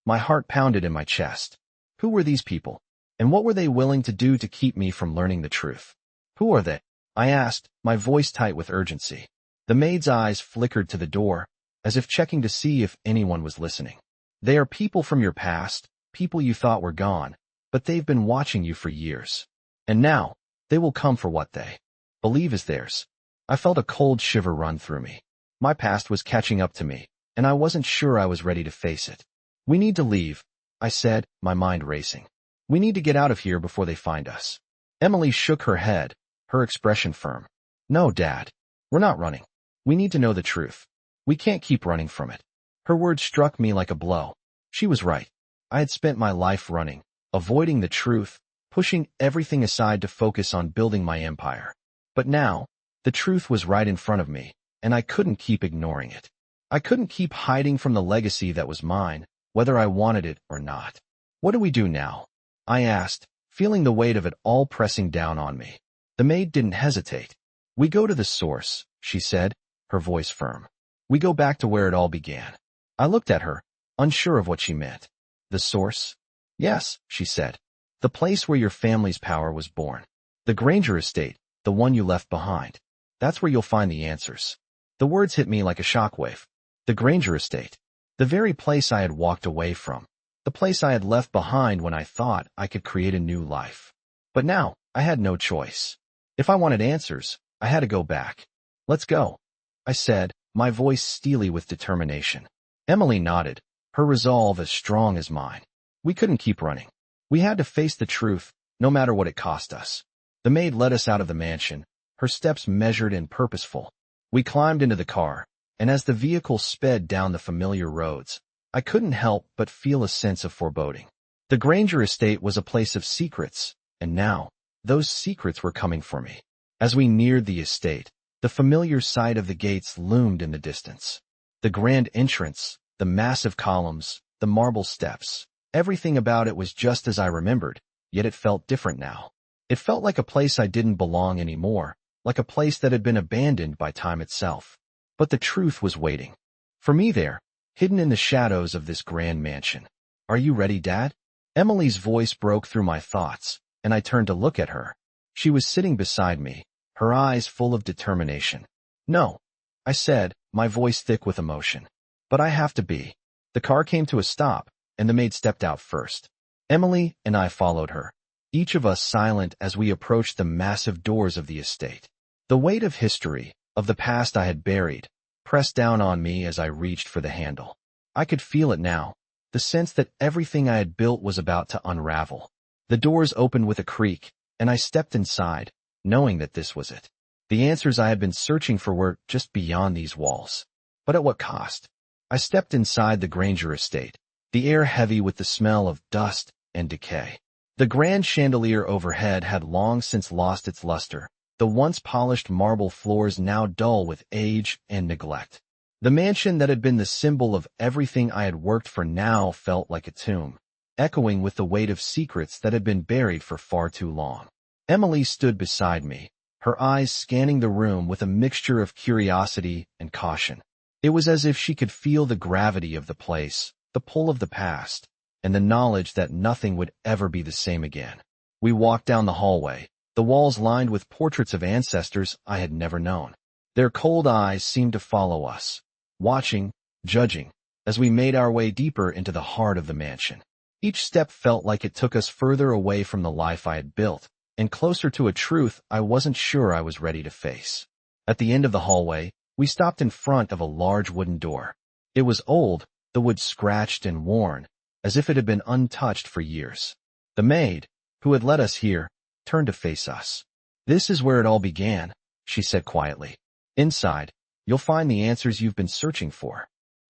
My heart pounded in my chest. Who were these people? And what were they willing to do to keep me from learning the truth? "Who are they?" I asked, my voice tight with urgency. The maid's eyes flickered to the door, as if checking to see if anyone was listening. "They are people from your past, people you thought were gone, but they've been watching you for years. And now, they will come for what they believe is theirs." I felt a cold shiver run through me. My past was catching up to me, and I wasn't sure I was ready to face it. "We need to leave," I said, my mind racing. "We need to get out of here before they find us." Emily shook her head, her expression firm. "No, Dad. We're not running. We need to know the truth. We can't keep running from it." Her words struck me like a blow. She was right. I had spent my life running, avoiding the truth, pushing everything aside to focus on building my empire. But now, the truth was right in front of me, and I couldn't keep ignoring it. I couldn't keep hiding from the legacy that was mine, whether I wanted it or not. "What do we do now?" I asked, feeling the weight of it all pressing down on me. The maid didn't hesitate. "We go to the source," she said, her voice firm. "We go back to where it all began." I looked at her, unsure of what she meant. "The source?" "Yes," she said. "The place where your family's power was born. The Granger estate, the one you left behind. That's where you'll find the answers." The words hit me like a shockwave. The Granger estate. The very place I had walked away from. The place I had left behind when I thought I could create a new life. But now, I had no choice. If I wanted answers, I had to go back. "Let's go," I said, my voice steely with determination. Emily nodded, her resolve as strong as mine. We couldn't keep running. We had to face the truth, no matter what it cost us. The maid led us out of the mansion, her steps measured and purposeful. We climbed into the car, and as the vehicle sped down the familiar roads, I couldn't help but feel a sense of foreboding. The Granger estate was a place of secrets, and now, those secrets were coming for me. As we neared the estate, the familiar sight of the gates loomed in the distance. The grand entrance, the massive columns, the marble steps, everything about it was just as I remembered, yet it felt different now. It felt like a place I didn't belong anymore, like a place that had been abandoned by time itself. But the truth was waiting. For me there, hidden in the shadows of this grand mansion. "Are you ready, Dad?" Emily's voice broke through my thoughts, and I turned to look at her. She was sitting beside me, her eyes full of determination. "No," I said, my voice thick with emotion. "But I have to be." The car came to a stop, and the maid stepped out first. Emily and I followed her, each of us silent as we approached the massive doors of the estate. The weight of history, of the past I had buried, pressed down on me as I reached for the handle. I could feel it now, the sense that everything I had built was about to unravel. The doors opened with a creak, and I stepped inside, knowing that this was it. The answers I had been searching for were just beyond these walls. But at what cost? I stepped inside the Granger estate, the air heavy with the smell of dust and decay. The grand chandelier overhead had long since lost its luster, the once polished marble floors now dull with age and neglect. The mansion that had been the symbol of everything I had worked for now felt like a tomb, echoing with the weight of secrets that had been buried for far too long. Emily stood beside me, her eyes scanning the room with a mixture of curiosity and caution. It was as if she could feel the gravity of the place, the pull of the past, and the knowledge that nothing would ever be the same again. We walked down the hallway, the walls lined with portraits of ancestors I had never known. Their cold eyes seemed to follow us, watching, judging, as we made our way deeper into the heart of the mansion. Each step felt like it took us further away from the life I had built, and closer to a truth I wasn't sure I was ready to face. At the end of the hallway, we stopped in front of a large wooden door. It was old, the wood scratched and worn, as if it had been untouched for years. The maid, who had led us here, turned to face us. "This is where it all began," she said quietly. "Inside, you'll find the answers you've been searching for."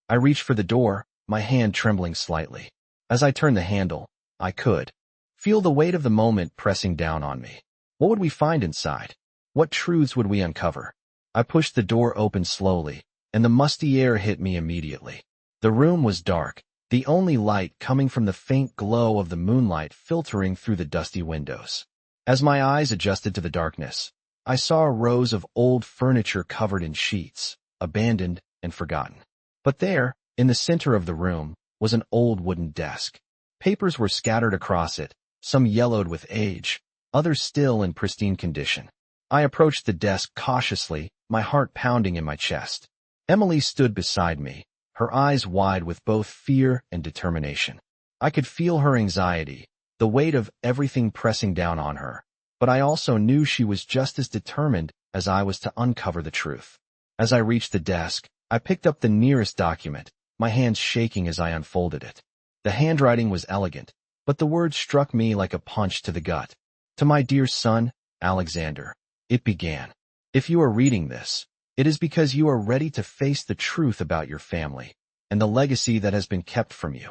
I reached for the door, my hand trembling slightly. As I turned the handle, I could feel the weight of the moment pressing down on me. What would we find inside? What truths would we uncover? I pushed the door open slowly, and the musty air hit me immediately. The room was dark, the only light coming from the faint glow of the moonlight filtering through the dusty windows. As my eyes adjusted to the darkness, I saw rows of old furniture covered in sheets, abandoned and forgotten. But there, in the center of the room, was an old wooden desk. Papers were scattered across it, some yellowed with age, others still in pristine condition. I approached the desk cautiously, my heart pounding in my chest. Emily stood beside me, her eyes wide with both fear and determination. I could feel her anxiety, the weight of everything pressing down on her, but I also knew she was just as determined as I was to uncover the truth. As I reached the desk, I picked up the nearest document, my hands shaking as I unfolded it. The handwriting was elegant, but the words struck me like a punch to the gut. To my dear son, Alexander, it began. If you are reading this, it is because you are ready to face the truth about your family and the legacy that has been kept from you.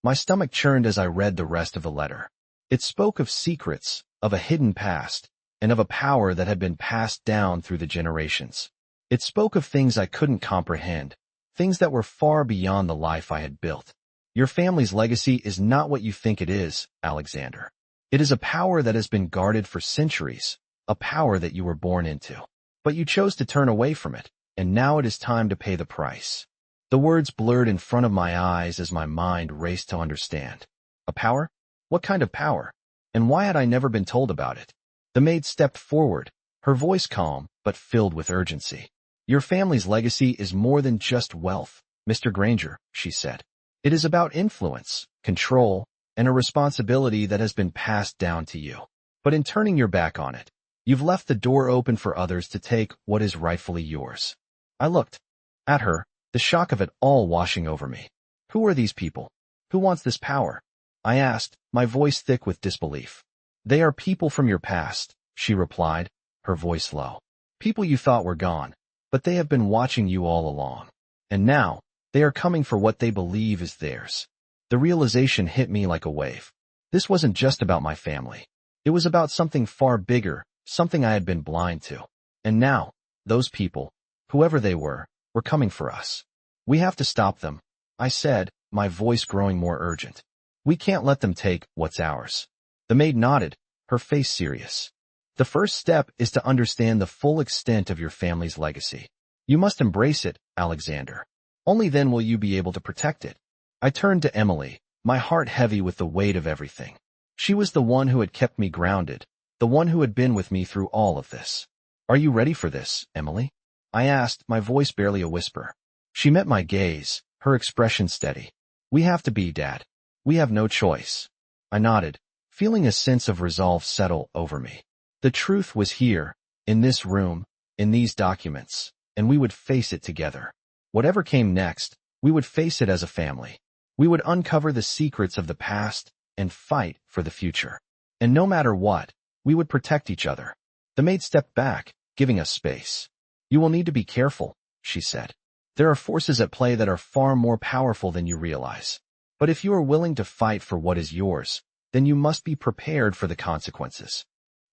My stomach churned as I read the rest of the letter. It spoke of secrets, of a hidden past, and of a power that had been passed down through the generations. It spoke of things I couldn't comprehend, things that were far beyond the life I had built. Your family's legacy is not what you think it is, Alexander. It is a power that has been guarded for centuries, a power that you were born into. But you chose to turn away from it, and now it is time to pay the price. The words blurred in front of my eyes as my mind raced to understand. A power? What kind of power? And why had I never been told about it? The maid stepped forward, her voice calm but filled with urgency. Your family's legacy is more than just wealth, Mr. Granger, she said. It is about influence, control, and a responsibility that has been passed down to you. But in turning your back on it, you've left the door open for others to take what is rightfully yours. I looked at her, the shock of it all washing over me. Who are these people? Who wants this power? I asked, my voice thick with disbelief. They are people from your past, she replied, her voice low. People you thought were gone, but they have been watching you all along. And now, they are coming for what they believe is theirs. The realization hit me like a wave. This wasn't just about my family. It was about something far bigger, something I had been blind to. And now, those people, whoever they were coming for us. We have to stop them, I said, my voice growing more urgent. We can't let them take what's ours. The maid nodded, her face serious. The first step is to understand the full extent of your family's legacy. You must embrace it, Alexander. Only then will you be able to protect it. I turned to Emily, my heart heavy with the weight of everything. She was the one who had kept me grounded, the one who had been with me through all of this. Are you ready for this, Emily? I asked, my voice barely a whisper. She met my gaze, her expression steady. We have to be, Dad. We have no choice. I nodded, feeling a sense of resolve settle over me. The truth was here, in this room, in these documents, and we would face it together. Whatever came next, we would face it as a family. We would uncover the secrets of the past and fight for the future. And no matter what, we would protect each other. The maid stepped back, giving us space. You will need to be careful, she said. There are forces at play that are far more powerful than you realize. But if you are willing to fight for what is yours, then you must be prepared for the consequences.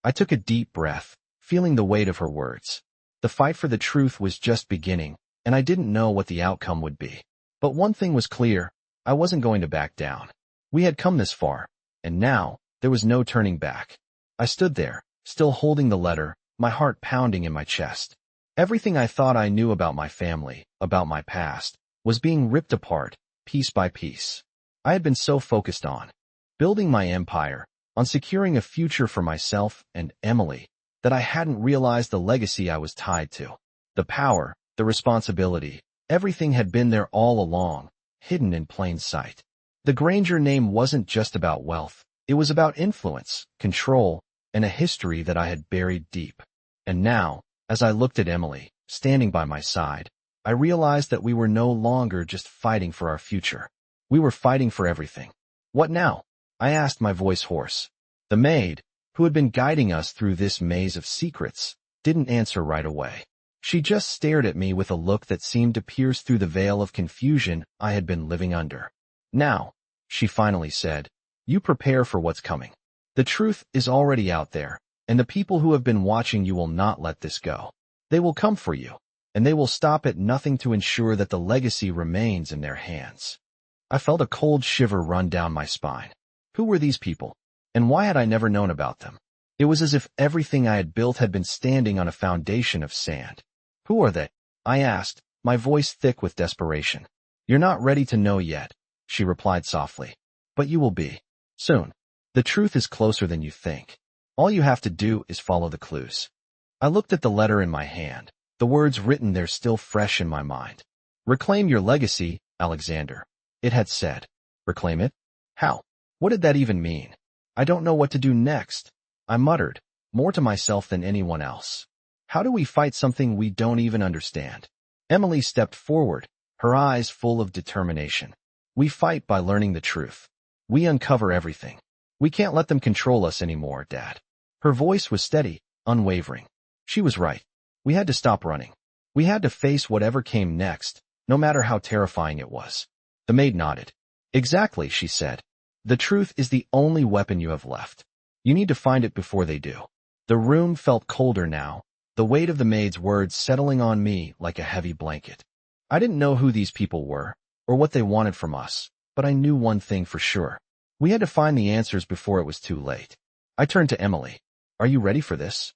I took a deep breath, feeling the weight of her words. The fight for the truth was just beginning, and I didn't know what the outcome would be. But one thing was clear, I wasn't going to back down. We had come this far, and now, there was no turning back. I stood there, still holding the letter, my heart pounding in my chest. Everything I thought I knew about my family, about my past, was being ripped apart, piece by piece. I had been so focused on building my empire, on securing a future for myself and Emily, that I hadn't realized the legacy I was tied to. The power, the responsibility, everything had been there all along, hidden in plain sight. The Granger name wasn't just about wealth. It was about influence, control, and a history that I had buried deep. And now, as I looked at Emily, standing by my side, I realized that we were no longer just fighting for our future. We were fighting for everything. What now? I asked, my voice hoarse. The maid, who had been guiding us through this maze of secrets, didn't answer right away. She just stared at me with a look that seemed to pierce through the veil of confusion I had been living under. Now, she finally said, you prepare for what's coming. The truth is already out there, and the people who have been watching you will not let this go. They will come for you, and they will stop at nothing to ensure that the legacy remains in their hands. I felt a cold shiver run down my spine. Who were these people, and why had I never known about them? It was as if everything I had built had been standing on a foundation of sand. Who are they? I asked, my voice thick with desperation. You're not ready to know yet, she replied softly. But you will be. Soon. The truth is closer than you think. All you have to do is follow the clues. I looked at the letter in my hand, the words written there still fresh in my mind. Reclaim your legacy, Alexander. It had said. Reclaim it? How? What did that even mean? I don't know what to do next, I muttered, more to myself than anyone else. How do we fight something we don't even understand? Emily stepped forward, her eyes full of determination. We fight by learning the truth. We uncover everything. We can't let them control us anymore, Dad. Her voice was steady, unwavering. She was right. We had to stop running. We had to face whatever came next, no matter how terrifying it was. The maid nodded. Exactly, she said. The truth is the only weapon you have left. You need to find it before they do. The room felt colder now, the weight of the maid's words settling on me like a heavy blanket. I didn't know who these people were, or what they wanted from us, but I knew one thing for sure. We had to find the answers before it was too late. I turned to Emily. Are you ready for this?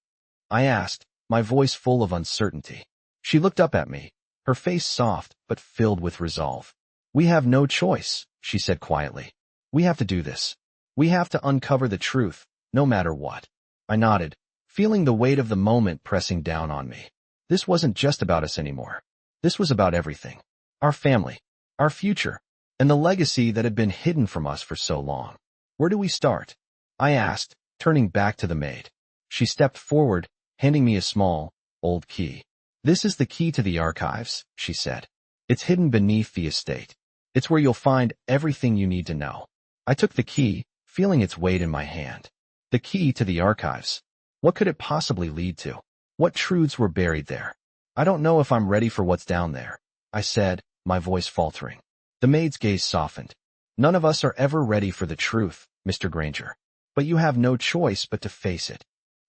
I asked, my voice full of uncertainty. She looked up at me, her face soft but filled with resolve. We have no choice, she said quietly. We have to do this. We have to uncover the truth, no matter what. I nodded, feeling the weight of the moment pressing down on me. This wasn't just about us anymore. This was about everything. Our family, our future, and the legacy that had been hidden from us for so long. Where do we start? I asked, turning back to the maid. She stepped forward, handing me a small, old key. This is the key to the archives, she said. It's hidden beneath the estate. It's where you'll find everything you need to know. I took the key, feeling its weight in my hand. The key to the archives. What could it possibly lead to? What truths were buried there? I don't know if I'm ready for what's down there, I said, my voice faltering. The maid's gaze softened. None of us are ever ready for the truth, Mr. Granger. But you have no choice but to face it.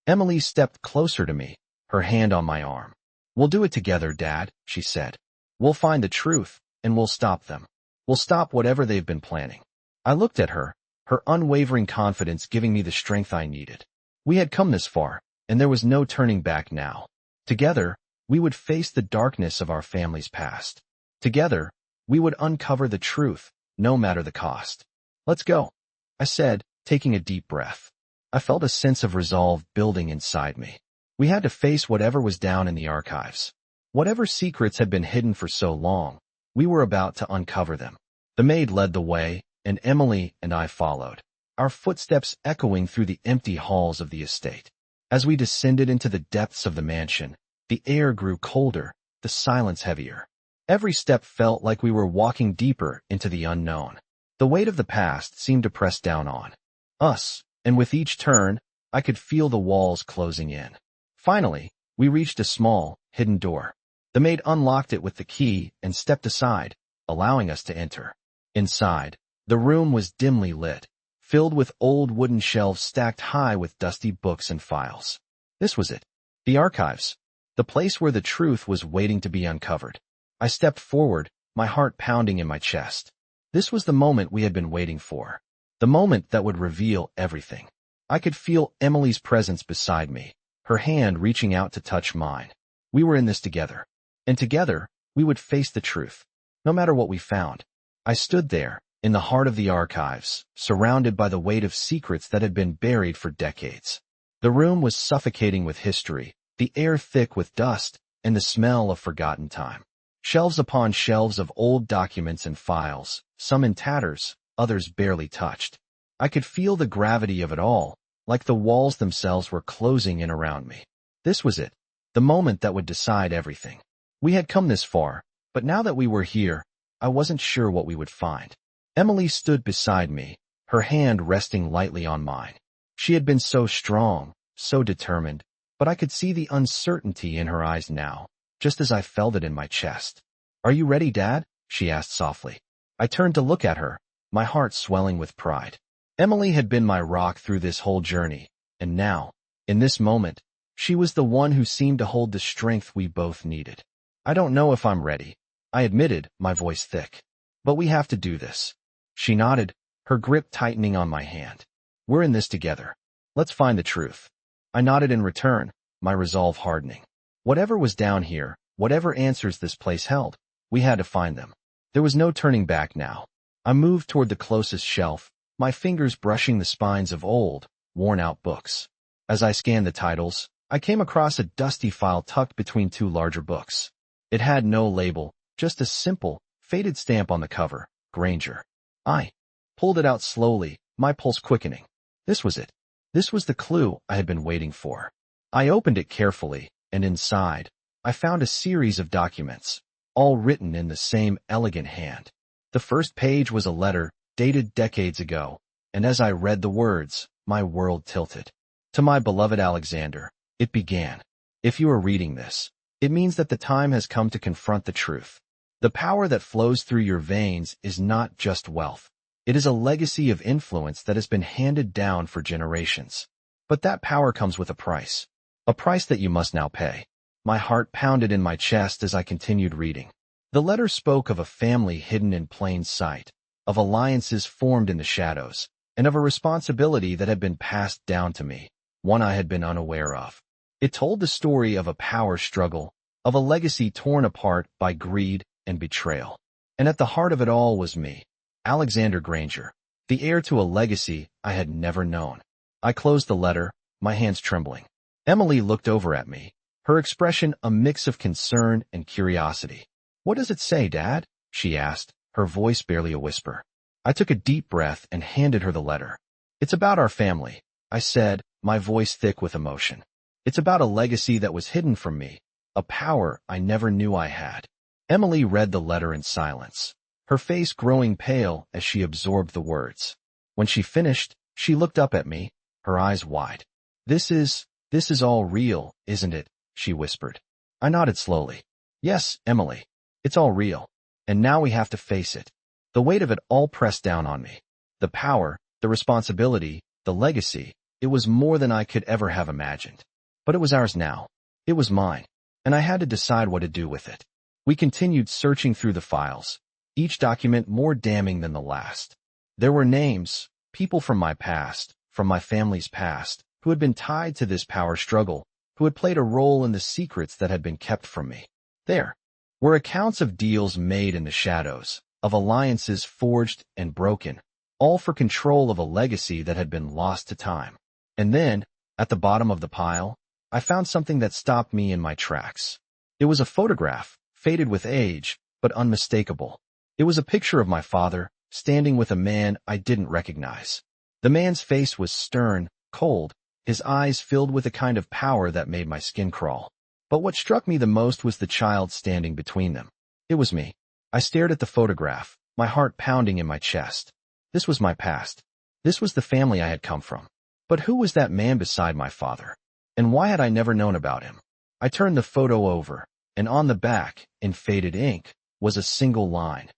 Emily stepped closer to me, her hand on my arm. We'll do it together, Dad, she said. We'll find the truth, and we'll stop them. We'll stop whatever they've been planning. I looked at her, her unwavering confidence giving me the strength I needed. We had come this far, and there was no turning back now. Together, we would face the darkness of our family's past. Together, we would uncover the truth, no matter the cost. Let's go, I said, taking a deep breath. I felt a sense of resolve building inside me. We had to face whatever was down in the archives. Whatever secrets had been hidden for so long, we were about to uncover them. The maid led the way, and Emily and I followed, our footsteps echoing through the empty halls of the estate. As we descended into the depths of the mansion, the air grew colder, the silence heavier. Every step felt like we were walking deeper into the unknown. The weight of the past seemed to press down on us, and with each turn, I could feel the walls closing in. Finally, we reached a small, hidden door. The maid unlocked it with the key and stepped aside, allowing us to enter. Inside, the room was dimly lit, filled with old wooden shelves stacked high with dusty books and files. This was it. The archives. The place where the truth was waiting to be uncovered. I stepped forward, my heart pounding in my chest. This was the moment we had been waiting for. The moment that would reveal everything. I could feel Emily's presence beside me, her hand reaching out to touch mine. We were in this together. And together, we would face the truth, no matter what we found. I stood there, in the heart of the archives, surrounded by the weight of secrets that had been buried for decades. The room was suffocating with history, the air thick with dust, and the smell of forgotten time. Shelves upon shelves of old documents and files, some in tatters, others barely touched. I could feel the gravity of it all, like the walls themselves were closing in around me. This was it, the moment that would decide everything. We had come this far, but now that we were here, I wasn't sure what we would find. Emily stood beside me, her hand resting lightly on mine. She had been so strong, so determined, but I could see the uncertainty in her eyes now, just as I felt it in my chest. Are you ready, Dad? She asked softly. I turned to look at her, my heart swelling with pride. Emily had been my rock through this whole journey, and now, in this moment, She was the one who seemed to hold the strength we both needed. I don't know if I'm ready, I admitted, my voice thick. But we have to do this. She nodded, her grip tightening on my hand. We're in this together. Let's find the truth. I nodded in return, my resolve hardening. Whatever was down here, whatever answers this place held, we had to find them. There was no turning back now. I moved toward the closest shelf, my fingers brushing the spines of old, worn-out books. As I scanned the titles, I came across a dusty file tucked between two larger books. It had no label, just a simple, faded stamp on the cover, Granger. I pulled it out slowly, my pulse quickening. This was it. This was the clue I had been waiting for. I opened it carefully, and inside, I found a series of documents, all written in the same elegant hand. The first page was a letter, dated decades ago, and as I read the words, my world tilted. To my beloved Alexander, it began. If you are reading this, it means that the time has come to confront the truth. The power that flows through your veins is not just wealth. It is a legacy of influence that has been handed down for generations. But that power comes with a price that you must now pay. My heart pounded in my chest as I continued reading. The letter spoke of a family hidden in plain sight, of alliances formed in the shadows, and of a responsibility that had been passed down to me, one I had been unaware of. It told the story of a power struggle, of a legacy torn apart by greed and betrayal. And at the heart of it all was me, Alexander Granger, the heir to a legacy I had never known. I closed the letter, my hands trembling. Emily looked over at me, her expression a mix of concern and curiosity. "What does it say, Dad?" she asked, her voice barely a whisper. I took a deep breath and handed her the letter. "It's about our family," I said, my voice thick with emotion. "It's about a legacy that was hidden from me, a power I never knew I had." Emily read the letter in silence, her face growing pale as she absorbed the words. When she finished, she looked up at me, her eyes wide. This is all real, isn't it?" she whispered. I nodded slowly. "Yes, Emily, it's all real. And now we have to face it." The weight of it all pressed down on me. The power, the responsibility, the legacy, it was more than I could ever have imagined. But it was ours now. It was mine. And I had to decide what to do with it. We continued searching through the files, each document more damning than the last. There were names, people from my past, from my family's past, who had been tied to this power struggle, who had played a role in the secrets that had been kept from me. There were accounts of deals made in the shadows, of alliances forged and broken, all for control of a legacy that had been lost to time. And then, at the bottom of the pile, I found something that stopped me in my tracks. It was a photograph, faded with age, but unmistakable. It was a picture of my father, standing with a man I didn't recognize. The man's face was stern, cold, his eyes filled with a kind of power that made my skin crawl. But what struck me the most was the child standing between them. It was me. I stared at the photograph, my heart pounding in my chest. This was my past. This was the family I had come from. But who was that man beside my father? And why had I never known about him? I turned the photo over, and on the back, in faded ink, was a single line.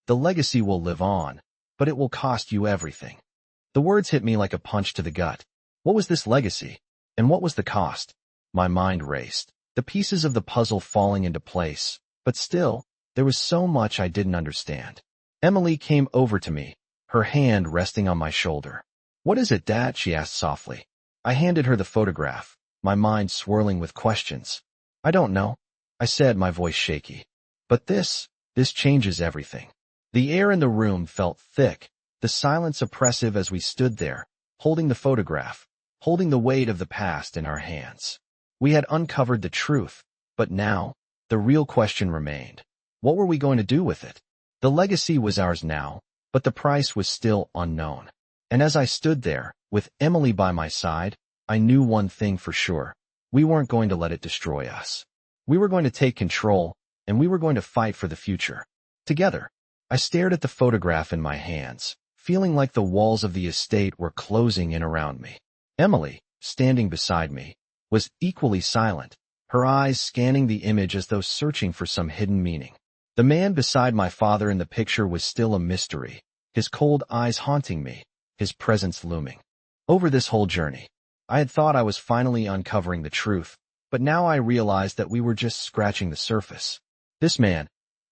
"The legacy will live on, but it will cost you everything." The words hit me like a punch to the gut. What was this legacy? And what was the cost? My mind raced, the pieces of the puzzle falling into place, but still, there was so much I didn't understand. Emily came over to me, her hand resting on my shoulder. "What is it, Dad?" she asked softly. I handed her the photograph, my mind swirling with questions. "I don't know," I said, my voice shaky. "But this changes everything." The air in the room felt thick, the silence oppressive as we stood there, holding the photograph, holding the weight of the past in our hands. We had uncovered the truth, but now, the real question remained. What were we going to do with it? The legacy was ours now, but the price was still unknown. And as I stood there, with Emily by my side, I knew one thing for sure. We weren't going to let it destroy us. We were going to take control, and we were going to fight for the future. Together, I stared at the photograph in my hands, feeling like the walls of the estate were closing in around me. Emily, standing beside me, was equally silent, her eyes scanning the image as though searching for some hidden meaning. The man beside my father in the picture was still a mystery, his cold eyes haunting me, his presence looming. Over this whole journey, I had thought I was finally uncovering the truth, but now I realized that we were just scratching the surface. This man,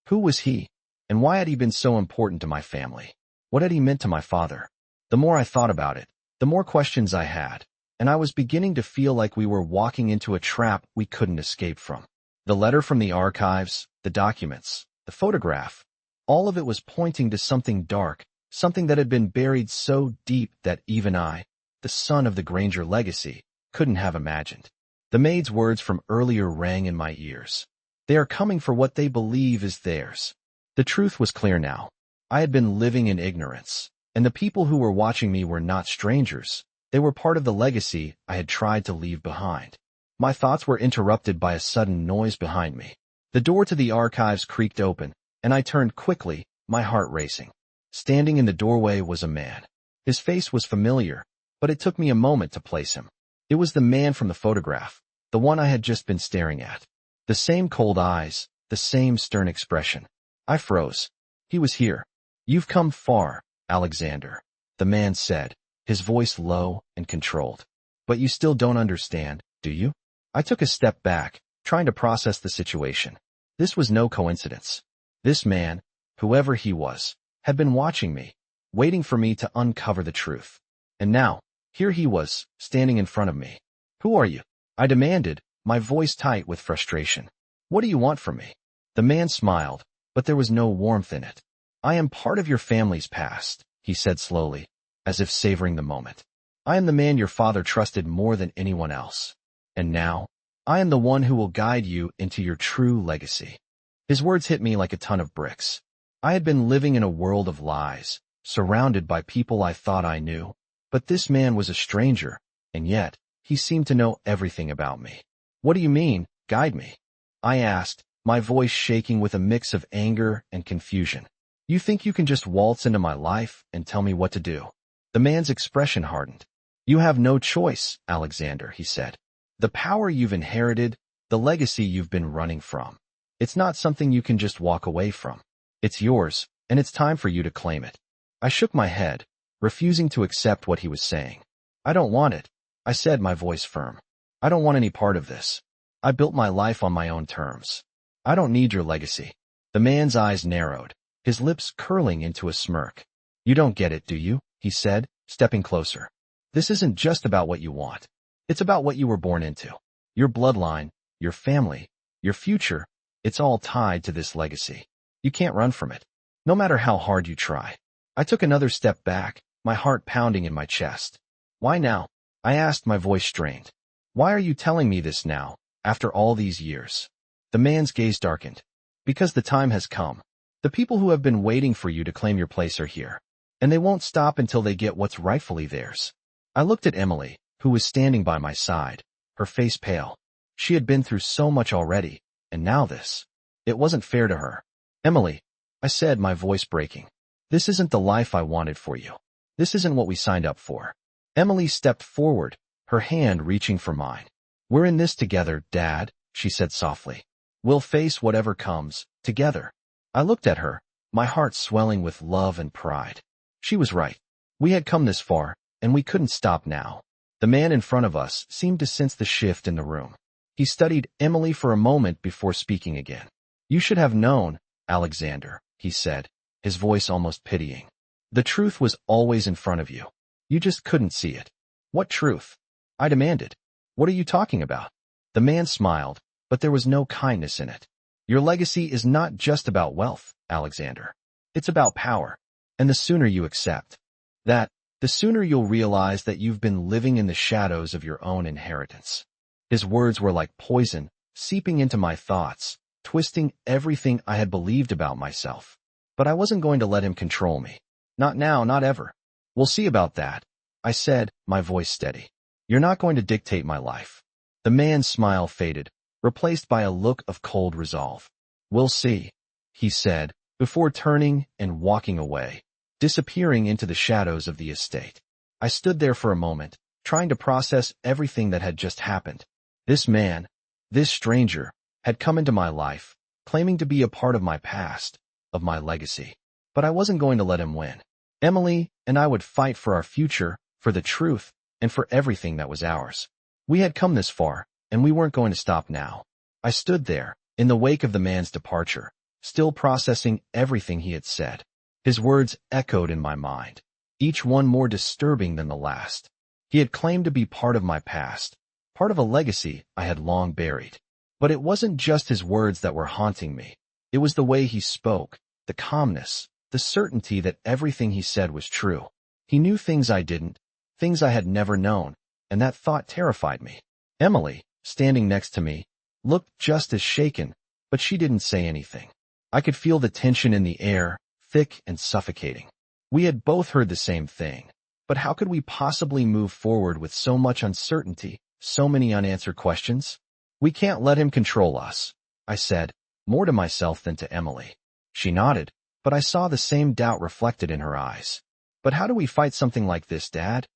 who was he? And why had he been so important to my family? What had he meant to my father? The more I thought about it, the more questions I had, and I was beginning to feel like we were walking into a trap we couldn't escape from. The letter from the archives, the documents, the photograph, all of it was pointing to something dark, something that had been buried so deep that even I, the son of the Granger legacy, couldn't have imagined. The maid's words from earlier rang in my ears. They are coming for what they believe is theirs. The truth was clear now. I had been living in ignorance, and the people who were watching me were not strangers. They were part of the legacy I had tried to leave behind. My thoughts were interrupted by a sudden noise behind me. The door to the archives creaked open, and I turned quickly, my heart racing. Standing in the doorway was a man. His face was familiar, but it took me a moment to place him. It was the man from the photograph, the one I had just been staring at. The same cold eyes, the same stern expression. I froze. He was here. "You've come far, Alexander," the man said, his voice low and controlled. "But you still don't understand, do you?" I took a step back, trying to process the situation. This was no coincidence. This man, whoever he was, had been watching me, waiting for me to uncover the truth. And now, here he was, standing in front of me. "Who are you?" I demanded, my voice tight with frustration. "What do you want from me?" The man smiled, but there was no warmth in it. "I am part of your family's past," he said slowly, as if savoring the moment. "I am the man your father trusted more than anyone else. And now, I am the one who will guide you into your true legacy." His words hit me like a ton of bricks. I had been living in a world of lies, surrounded by people I thought I knew. But this man was a stranger, and yet, he seemed to know everything about me. "What do you mean, guide me?" I asked, my voice shaking with a mix of anger and confusion. "You think you can just waltz into my life and tell me what to do?" The man's expression hardened. "You have no choice, Alexander," he said. "The power you've inherited, the legacy you've been running from. It's not something you can just walk away from. It's yours, and it's time for you to claim it." I shook my head, refusing to accept what he was saying. "I don't want it," I said, my voice firm. "I don't want any part of this. I built my life on my own terms. I don't need your legacy." The man's eyes narrowed, his lips curling into a smirk. "You don't get it, do you?" he said, stepping closer. "This isn't just about what you want. It's about what you were born into. Your bloodline, your family, your future, it's all tied to this legacy. You can't run from it, no matter how hard you try." I took another step back, my heart pounding in my chest. "Why now?" I asked, my voice strained. "Why are you telling me this now, after all these years?" The man's gaze darkened. "Because the time has come. The people who have been waiting for you to claim your place are here, and they won't stop until they get what's rightfully theirs." I looked at Emily, who was standing by my side, her face pale. She had been through so much already, and now this. It wasn't fair to her. "Emily," I said, my voice breaking, "this isn't the life I wanted for you. This isn't what we signed up for." Emily stepped forward, her hand reaching for mine. "We're in this together, Dad," she said softly. "We'll face whatever comes, together." I looked at her, my heart swelling with love and pride. She was right. We had come this far, and we couldn't stop now. The man in front of us seemed to sense the shift in the room. He studied Emily for a moment before speaking again. "You should have known, Alexander," he said, his voice almost pitying. "The truth was always in front of you. You just couldn't see it." "What truth?" I demanded. "What are you talking about?" The man smiled, but there was no kindness in it. "Your legacy is not just about wealth, Alexander. It's about power. And the sooner you accept that, the sooner you'll realize that you've been living in the shadows of your own inheritance." His words were like poison, seeping into my thoughts, twisting everything I had believed about myself. But I wasn't going to let him control me. Not now, not ever. "We'll see about that," I said, my voice steady. "You're not going to dictate my life." The man's smile faded, replaced by a look of cold resolve. "We'll see," he said, before turning and walking away, disappearing into the shadows of the estate. I stood there for a moment, trying to process everything that had just happened. This man, this stranger, had come into my life, claiming to be a part of my past, of my legacy. But I wasn't going to let him win. Emily and I would fight for our future, for the truth, and for everything that was ours. We had come this far, and we weren't going to stop now. I stood there, in the wake of the man's departure, still processing everything he had said. His words echoed in my mind, each one more disturbing than the last. He had claimed to be part of my past, part of a legacy I had long buried. But it wasn't just his words that were haunting me. It was the way he spoke, the calmness, the certainty that everything he said was true. He knew things I didn't, things I had never known, and that thought terrified me. Emily, standing next to me, looked just as shaken, but she didn't say anything. I could feel the tension in the air, thick and suffocating. We had both heard the same thing, but how could we possibly move forward with so much uncertainty, so many unanswered questions? We can't let him control us, I said, more to myself than to Emily. She nodded, but I saw the same doubt reflected in her eyes. But how do we fight something like this, Dad?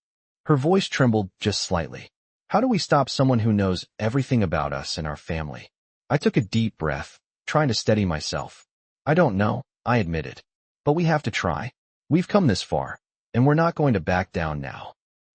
Her voice trembled just slightly. How do we stop someone who knows everything about us and our family? I took a deep breath, trying to steady myself. I don't know, I admitted. But we have to try. We've come this far, and we're not going to back down now.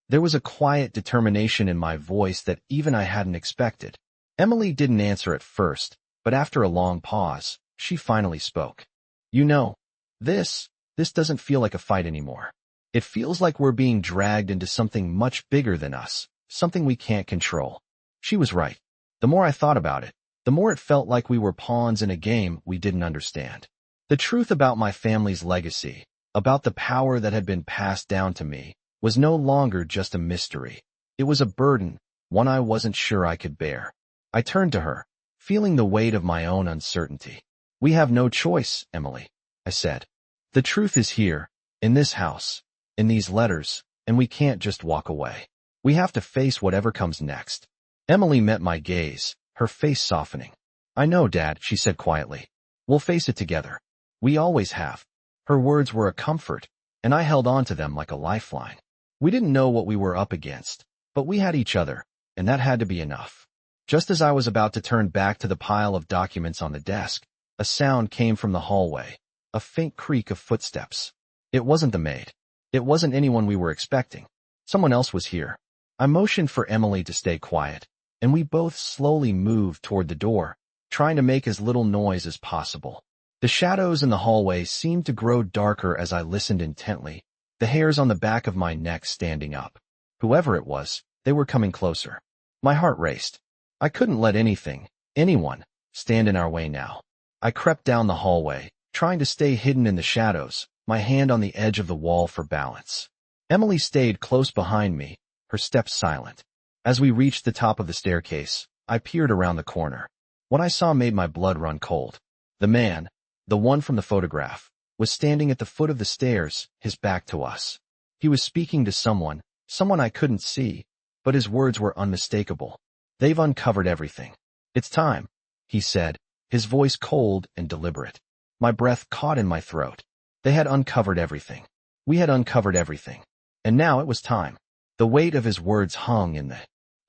There was a quiet determination in my voice that even I hadn't expected. Emily didn't answer at first, but after a long pause, she finally spoke. You know, this doesn't feel like a fight anymore. It feels like we're being dragged into something much bigger than us, something we can't control. She was right. The more I thought about it, the more it felt like we were pawns in a game we didn't understand. The truth about my family's legacy, about the power that had been passed down to me, was no longer just a mystery. It was a burden, one I wasn't sure I could bear. I turned to her, feeling the weight of my own uncertainty. We have no choice, Emily, I said. The truth is here, in this house, in these letters, and we can't just walk away. We have to face whatever comes next. Emily met my gaze, her face softening. I know, Dad, she said quietly. We'll face it together. We always have. Her words were a comfort, and I held on to them like a lifeline. We didn't know what we were up against, but we had each other, and that had to be enough. Just as I was about to turn back to the pile of documents on the desk, a sound came from the hallway, a faint creak of footsteps. It wasn't the maid. It wasn't anyone we were expecting. Someone else was here. I motioned for Emily to stay quiet, and we both slowly moved toward the door, trying to make as little noise as possible. The shadows in the hallway seemed to grow darker as I listened intently, the hairs on the back of my neck standing up. Whoever it was, they were coming closer. My heart raced. I couldn't let anyone, stand in our way now. I crept down the hallway, trying to stay hidden in the shadows, my hand on the edge of the wall for balance. Emily stayed close behind me, her steps silent. As we reached the top of the staircase, I peered around the corner. What I saw made my blood run cold. The man, the one from the photograph, was standing at the foot of the stairs, his back to us. He was speaking to someone I couldn't see, but his words were unmistakable. They've uncovered everything. It's time, he said, his voice cold and deliberate. My breath caught in my throat. They had uncovered everything. We had uncovered everything. And now it was time. The weight of his words hung in the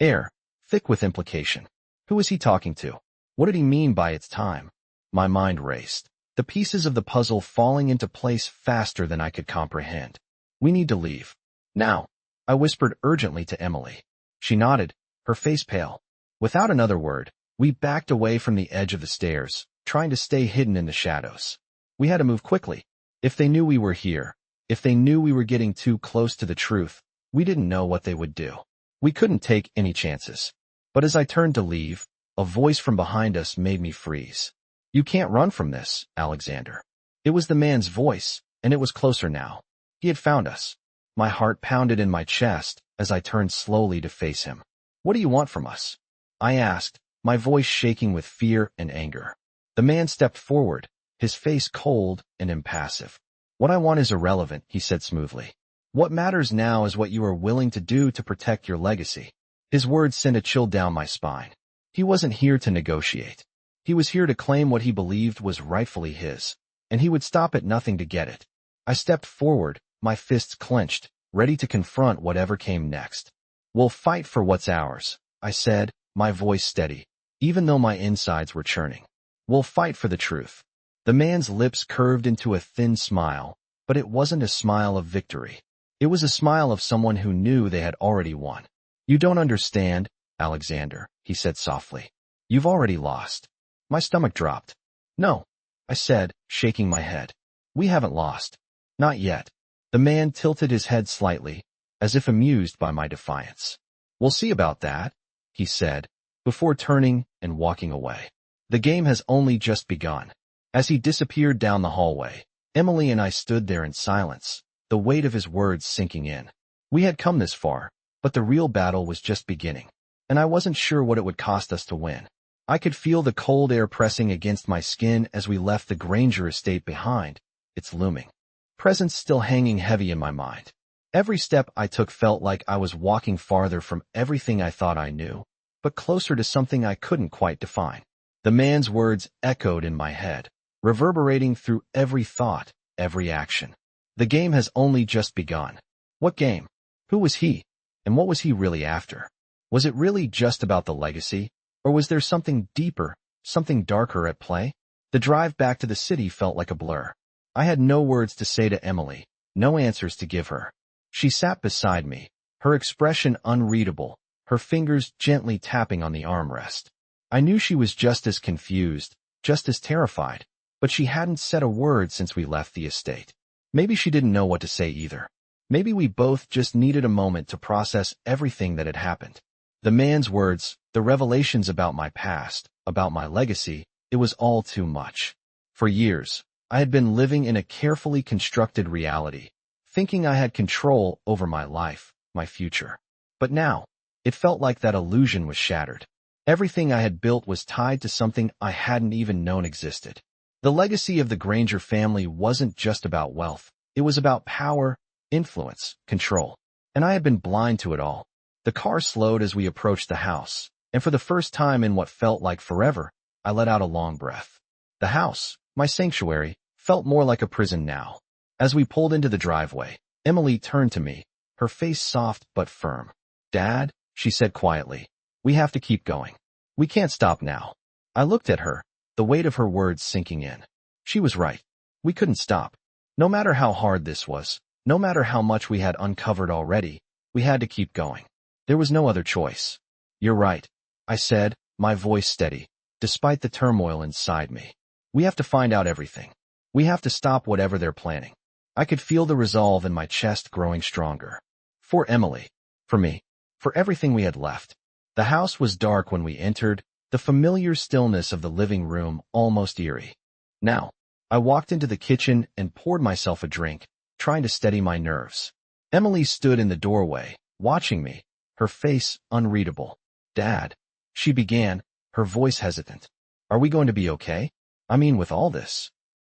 air, thick with implication. Who was he talking to? What did he mean by it's time? My mind raced, the pieces of the puzzle falling into place faster than I could comprehend. We need to leave. Now, I whispered urgently to Emily. She nodded, her face pale. Without another word, we backed away from the edge of the stairs, trying to stay hidden in the shadows. We had to move quickly. If they knew we were here, if they knew we were getting too close to the truth, we didn't know what they would do. We couldn't take any chances. But as I turned to leave, a voice from behind us made me freeze. You can't run from this, Alexander. It was the man's voice, and it was closer now. He had found us. My heart pounded in my chest as I turned slowly to face him. What do you want from us? I asked, my voice shaking with fear and anger. The man stepped forward, his face cold and impassive. What I want is irrelevant, he said smoothly. What matters now is what you are willing to do to protect your legacy. His words sent a chill down my spine. He wasn't here to negotiate. He was here to claim what he believed was rightfully his, and he would stop at nothing to get it. I stepped forward, my fists clenched, ready to confront whatever came next. We'll fight for what's ours, I said, my voice steady, even though my insides were churning. We'll fight for the truth. The man's lips curved into a thin smile, but it wasn't a smile of victory. It was a smile of someone who knew they had already won. You don't understand, Alexander, he said softly. You've already lost. My stomach dropped. No, I said, shaking my head. We haven't lost. Not yet. The man tilted his head slightly, as if amused by my defiance. We'll see about that, he said, before turning and walking away. The game has only just begun. As he disappeared down the hallway, Emily and I stood there in silence, the weight of his words sinking in. We had come this far, but the real battle was just beginning, and I wasn't sure what it would cost us to win. I could feel the cold air pressing against my skin as we left the Granger estate behind, its looming presence still hanging heavy in my mind. Every step I took felt like I was walking farther from everything I thought I knew, but closer to something I couldn't quite define. The man's words echoed in my head, reverberating through every thought, every action. The game has only just begun. What game? Who was he? And what was he really after? Was it really just about the legacy? Or was there something deeper, something darker at play? The drive back to the city felt like a blur. I had no words to say to Emily, no answers to give her. She sat beside me, her expression unreadable, her fingers gently tapping on the armrest. I knew she was just as confused, just as terrified, but she hadn't said a word since we left the estate. Maybe she didn't know what to say either. Maybe we both just needed a moment to process everything that had happened. The man's words, the revelations about my past, about my legacy, it was all too much. For years, I had been living in a carefully constructed reality, thinking I had control over my life, my future. But now, it felt like that illusion was shattered. Everything I had built was tied to something I hadn't even known existed. The legacy of the Granger family wasn't just about wealth. It was about power, influence, control. And I had been blind to it all. The car slowed as we approached the house, and for the first time in what felt like forever, I let out a long breath. The house, my sanctuary, felt more like a prison now. As we pulled into the driveway, Emily turned to me, her face soft but firm. "Dad," she said quietly, "we have to keep going. We can't stop now." I looked at her, the weight of her words sinking in. She was right. We couldn't stop. No matter how hard this was, no matter how much we had uncovered already, we had to keep going. There was no other choice. "You're right," I said, my voice steady, despite the turmoil inside me. "We have to find out everything. We have to stop whatever they're planning." I could feel the resolve in my chest growing stronger. For Emily, for me, for everything we had left. The house was dark when we entered, the familiar stillness of the living room almost eerie. Now, I walked into the kitchen and poured myself a drink, trying to steady my nerves. Emily stood in the doorway, watching me, her face unreadable. "Dad," she began, her voice hesitant. "Are we going to be okay? I mean, with all this?"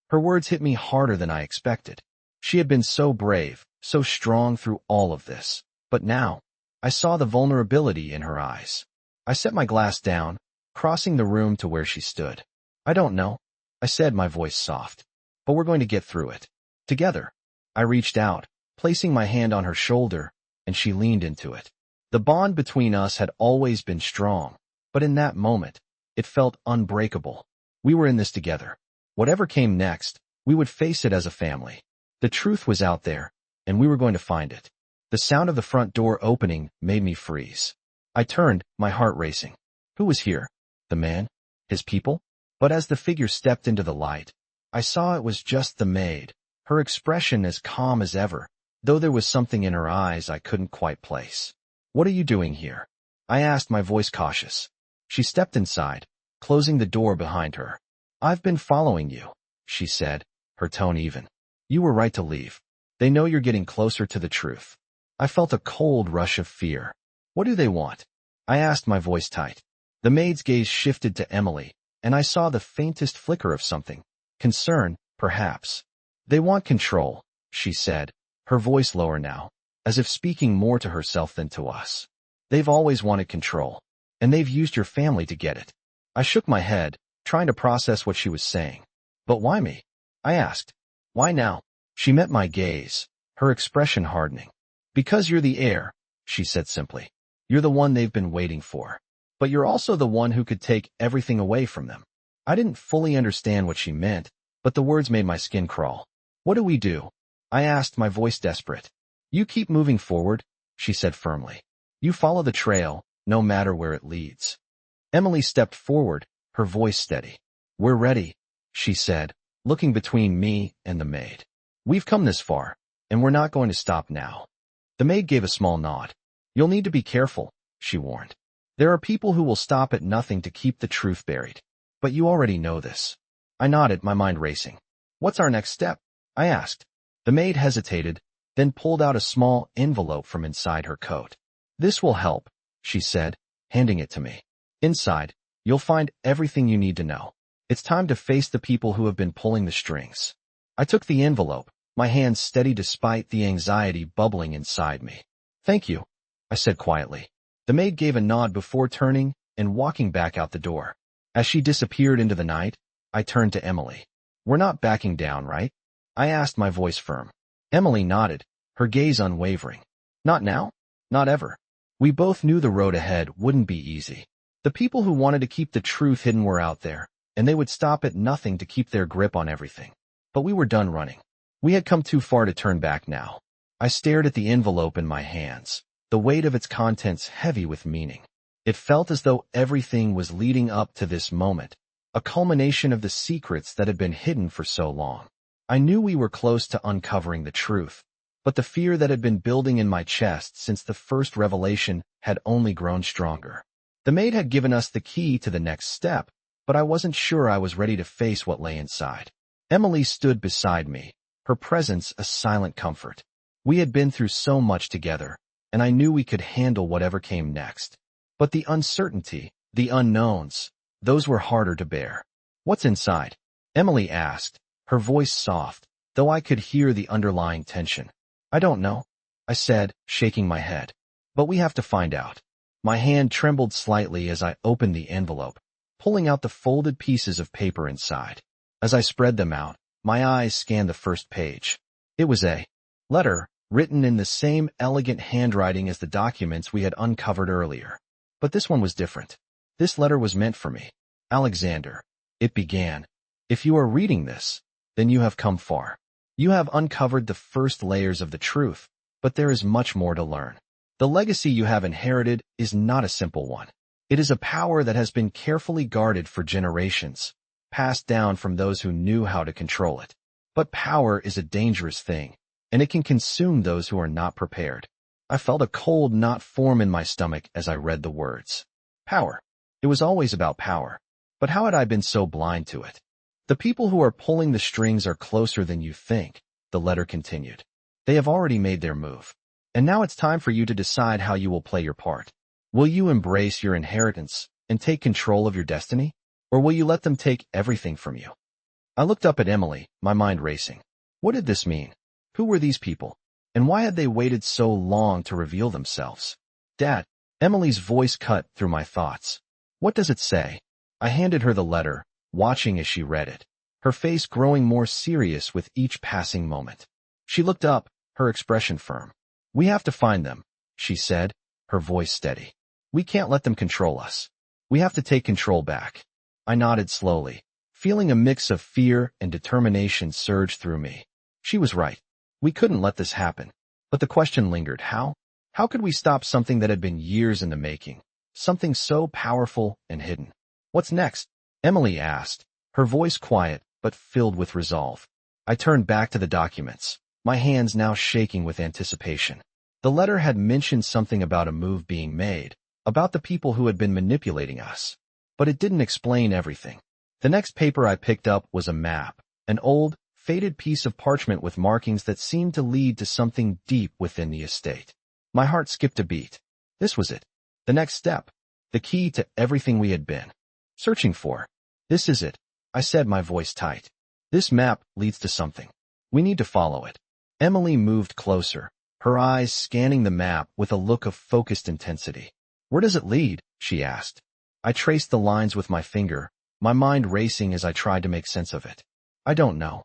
Her words hit me harder than I expected. She had been so brave, so strong through all of this. But now, I saw the vulnerability in her eyes. I set my glass down, crossing the room to where she stood. "I don't know," I said, my voice soft. "But we're going to get through it. Together." I reached out, placing my hand on her shoulder, and she leaned into it. The bond between us had always been strong, but in that moment, it felt unbreakable. We were in this together. Whatever came next, we would face it as a family. The truth was out there, and we were going to find it. The sound of the front door opening made me freeze. I turned, my heart racing. Who was here? The man? His people? But as the figure stepped into the light, I saw it was just the maid, her expression as calm as ever, though there was something in her eyes I couldn't quite place. "What are you doing here?" I asked, my voice cautious. She stepped inside, closing the door behind her. "I've been following you," she said, her tone even. "You were right to leave. They know you're getting closer to the truth." I felt a cold rush of fear. "What do they want?" I asked, my voice tight. The maid's gaze shifted to Emily, and I saw the faintest flicker of something. Concern, perhaps. "They want control," she said, her voice lower now, as if speaking more to herself than to us. "They've always wanted control, and they've used your family to get it." I shook my head, trying to process what she was saying. "But why me?" I asked. "Why now?" She met my gaze, her expression hardening. "Because you're the heir," she said simply. "You're the one they've been waiting for. But you're also the one who could take everything away from them." I didn't fully understand what she meant, but the words made my skin crawl. "What do we do?" I asked, my voice desperate. You keep moving forward, she said firmly. You follow the trail, no matter where it leads. Emily stepped forward, her voice steady. We're ready, she said, looking between me and the maid. We've come this far, and we're not going to stop now. The maid gave a small nod. You'll need to be careful, she warned. There are people who will stop at nothing to keep the truth buried. But you already know this. I nodded, my mind racing. What's our next step? I asked. The maid hesitated, then pulled out a small envelope from inside her coat. This will help, she said, handing it to me. Inside, you'll find everything you need to know. It's time to face the people who have been pulling the strings. I took the envelope, my hands steady despite the anxiety bubbling inside me. Thank you, I said quietly. The maid gave a nod before turning and walking back out the door. As she disappeared into the night, I turned to Emily. We're not backing down, right? I asked, my voice firm. Emily nodded, her gaze unwavering. Not now, not ever. We both knew the road ahead wouldn't be easy. The people who wanted to keep the truth hidden were out there, and they would stop at nothing to keep their grip on everything. But we were done running. We had come too far to turn back now. I stared at the envelope in my hands, the weight of its contents heavy with meaning. It felt as though everything was leading up to this moment, a culmination of the secrets that had been hidden for so long. I knew we were close to uncovering the truth, but the fear that had been building in my chest since the first revelation had only grown stronger. The maid had given us the key to the next step, but I wasn't sure I was ready to face what lay inside. Emily stood beside me, her presence a silent comfort. We had been through so much together, and I knew we could handle whatever came next. But the uncertainty, the unknowns, those were harder to bear. What's inside? Emily asked, her voice soft, though I could hear the underlying tension. I don't know, I said, shaking my head. But we have to find out. My hand trembled slightly as I opened the envelope, pulling out the folded pieces of paper inside. As I spread them out, my eyes scanned the first page. It was a letter, written in the same elegant handwriting as the documents we had uncovered earlier. But this one was different. This letter was meant for me. Alexander, it began. If you are reading this, then you have come far. You have uncovered the first layers of the truth, but there is much more to learn. The legacy you have inherited is not a simple one. It is a power that has been carefully guarded for generations, passed down from those who knew how to control it. But power is a dangerous thing, and it can consume those who are not prepared. I felt a cold knot form in my stomach as I read the words. Power. It was always about power. But how had I been so blind to it? The people who are pulling the strings are closer than you think, the letter continued. They have already made their move. And now it's time for you to decide how you will play your part. Will you embrace your inheritance and take control of your destiny? Or will you let them take everything from you? I looked up at Emily, my mind racing. What did this mean? Who were these people? And why had they waited so long to reveal themselves? Dad, Emily's voice cut through my thoughts. What does it say? I handed her the letter, watching as she read it, her face growing more serious with each passing moment. She looked up, her expression firm. We have to find them, she said, her voice steady. We can't let them control us. We have to take control back. I nodded slowly, feeling a mix of fear and determination surge through me. She was right. We couldn't let this happen. But the question lingered, how? How could we stop something that had been years in the making? Something so powerful and hidden. What's next? Emily asked, her voice quiet but filled with resolve. I turned back to the documents, my hands now shaking with anticipation. The letter had mentioned something about a move being made, about the people who had been manipulating us. But it didn't explain everything. The next paper I picked up was a map, an old, faded piece of parchment with markings that seemed to lead to something deep within the estate. My heart skipped a beat. This was it. The next step. The key to everything we had been searching for. This is it, I said, my voice tight. This map leads to something. We need to follow it. Emily moved closer, her eyes scanning the map with a look of focused intensity. Where does it lead? She asked. I traced the lines with my finger, my mind racing as I tried to make sense of it. I don't know,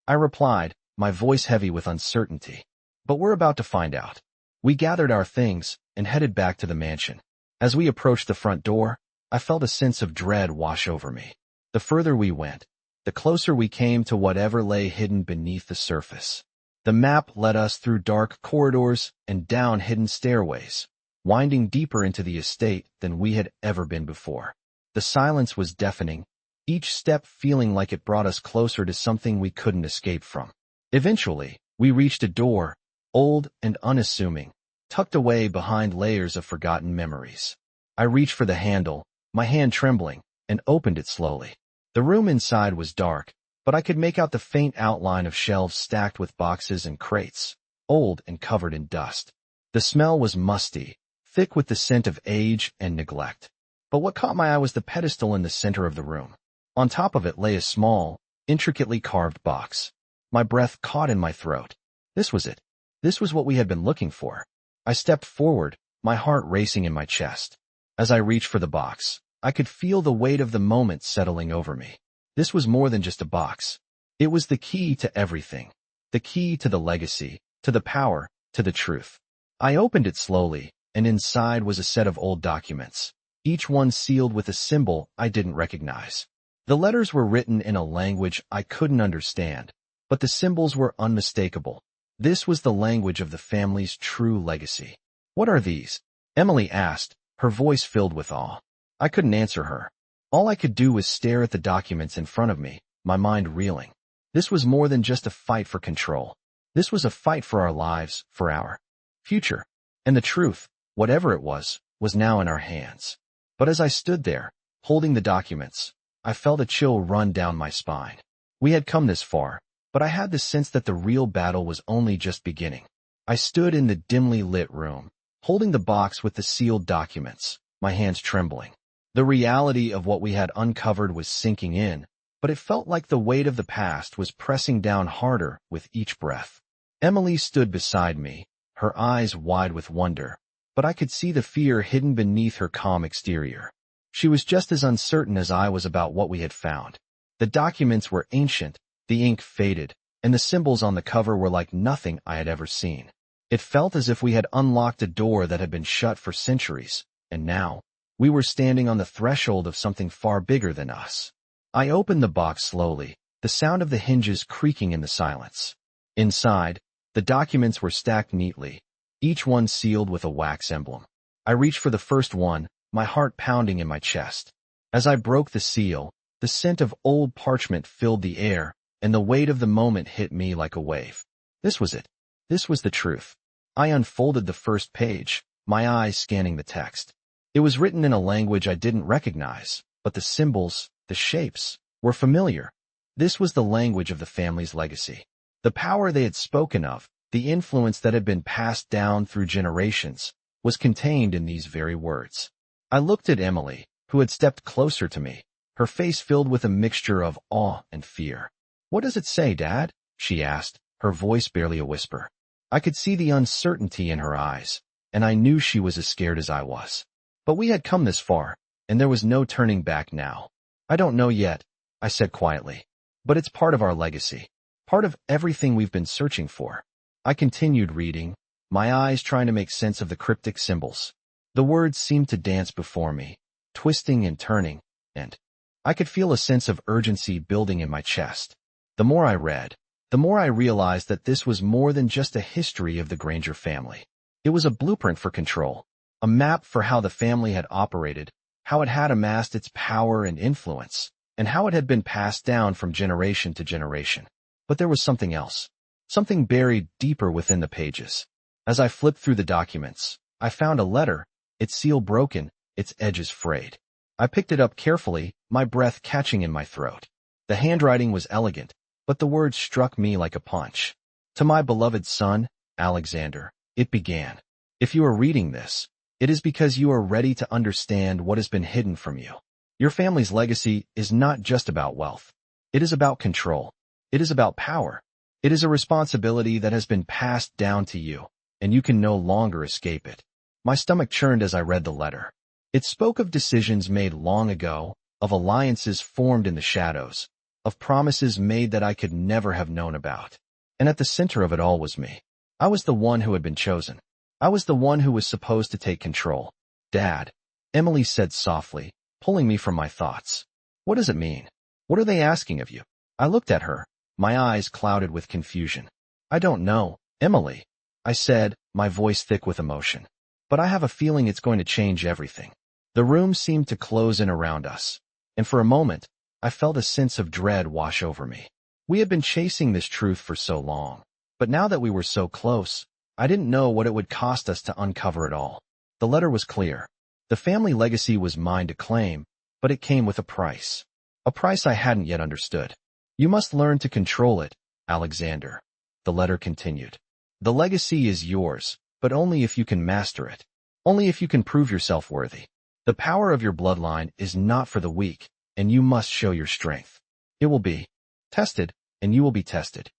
I replied, my voice heavy with uncertainty. But we're about to find out. We gathered our things and headed back to the mansion. As we approached the front door, I felt a sense of dread wash over me. The further we went, the closer we came to whatever lay hidden beneath the surface. The map led us through dark corridors and down hidden stairways, winding deeper into the estate than we had ever been before. The silence was deafening, each step feeling like it brought us closer to something we couldn't escape from. Eventually, we reached a door, old and unassuming, tucked away behind layers of forgotten memories. I reached for the handle, my hand trembling, and opened it slowly. The room inside was dark, but I could make out the faint outline of shelves stacked with boxes and crates, old and covered in dust. The smell was musty, thick with the scent of age and neglect. But what caught my eye was the pedestal in the center of the room. On top of it lay a small, intricately carved box. My breath caught in my throat. This was it. This was what we had been looking for. I stepped forward, my heart racing in my chest. As I reached for the box, I could feel the weight of the moment settling over me. This was more than just a box. It was the key to everything. The key to the legacy, to the power, to the truth. I opened it slowly, and inside was a set of old documents, each one sealed with a symbol I didn't recognize. The letters were written in a language I couldn't understand, but the symbols were unmistakable. This was the language of the family's true legacy. "What are these?" Emily asked, her voice filled with awe. I couldn't answer her. All I could do was stare at the documents in front of me, my mind reeling. This was more than just a fight for control. This was a fight for our lives, for our future. And the truth, whatever it was now in our hands. But as I stood there, holding the documents, I felt a chill run down my spine. We had come this far, but I had the sense that the real battle was only just beginning. I stood in the dimly lit room, holding the box with the sealed documents, my hands trembling. The reality of what we had uncovered was sinking in, but it felt like the weight of the past was pressing down harder with each breath. Emily stood beside me, her eyes wide with wonder, but I could see the fear hidden beneath her calm exterior. She was just as uncertain as I was about what we had found. The documents were ancient, the ink faded, and the symbols on the cover were like nothing I had ever seen. It felt as if we had unlocked a door that had been shut for centuries, and now, we were standing on the threshold of something far bigger than us. I opened the box slowly, the sound of the hinges creaking in the silence. Inside, the documents were stacked neatly, each one sealed with a wax emblem. I reached for the first one, my heart pounding in my chest. As I broke the seal, the scent of old parchment filled the air, and the weight of the moment hit me like a wave. This was it. This was the truth. I unfolded the first page, my eyes scanning the text. It was written in a language I didn't recognize, but the symbols, the shapes, were familiar. This was the language of the family's legacy. The power they had spoken of, the influence that had been passed down through generations, was contained in these very words. I looked at Emily, who had stepped closer to me, her face filled with a mixture of awe and fear. "What does it say, Dad?" she asked, her voice barely a whisper. I could see the uncertainty in her eyes, and I knew she was as scared as I was. But we had come this far, and there was no turning back now. "I don't know yet," I said quietly. "But it's part of our legacy. Part of everything we've been searching for." I continued reading, my eyes trying to make sense of the cryptic symbols. The words seemed to dance before me, twisting and turning, and I could feel a sense of urgency building in my chest. The more I read, the more I realized that this was more than just a history of the Granger family. It was a blueprint for control, a map for how the family had operated, how it had amassed its power and influence, and how it had been passed down from generation to generation. But there was something else, something buried deeper within the pages. As I flipped through the documents, I found a letter, its seal broken, its edges frayed. I picked it up carefully, my breath catching in my throat. The handwriting was elegant, but the words struck me like a punch. "To my beloved son, Alexander," it began. "If you are reading this, it is because you are ready to understand what has been hidden from you. Your family's legacy is not just about wealth. It is about control. It is about power. It is a responsibility that has been passed down to you, and you can no longer escape it." My stomach churned as I read the letter. It spoke of decisions made long ago, of alliances formed in the shadows, of promises made that I could never have known about. And at the center of it all was me. I was the one who had been chosen. I was the one who was supposed to take control. "Dad," Emily said softly, pulling me from my thoughts. "What does it mean? What are they asking of you?" I looked at her, my eyes clouded with confusion. I don't know, Emily, I said, my voice thick with emotion. But I have a feeling it's going to change everything. The room seemed to close in around us, and for a moment, I felt a sense of dread wash over me. We had been chasing this truth for so long, but now that we were so close, I didn't know what it would cost us to uncover it all. The letter was clear. The family legacy was mine to claim, but it came with a price I hadn't yet understood. You must learn to control it, Alexander. The letter continued. The legacy is yours, but only if you can master it. Only if you can prove yourself worthy. The power of your bloodline is not for the weak, and you must show your strength. It will be tested, and you will be tested.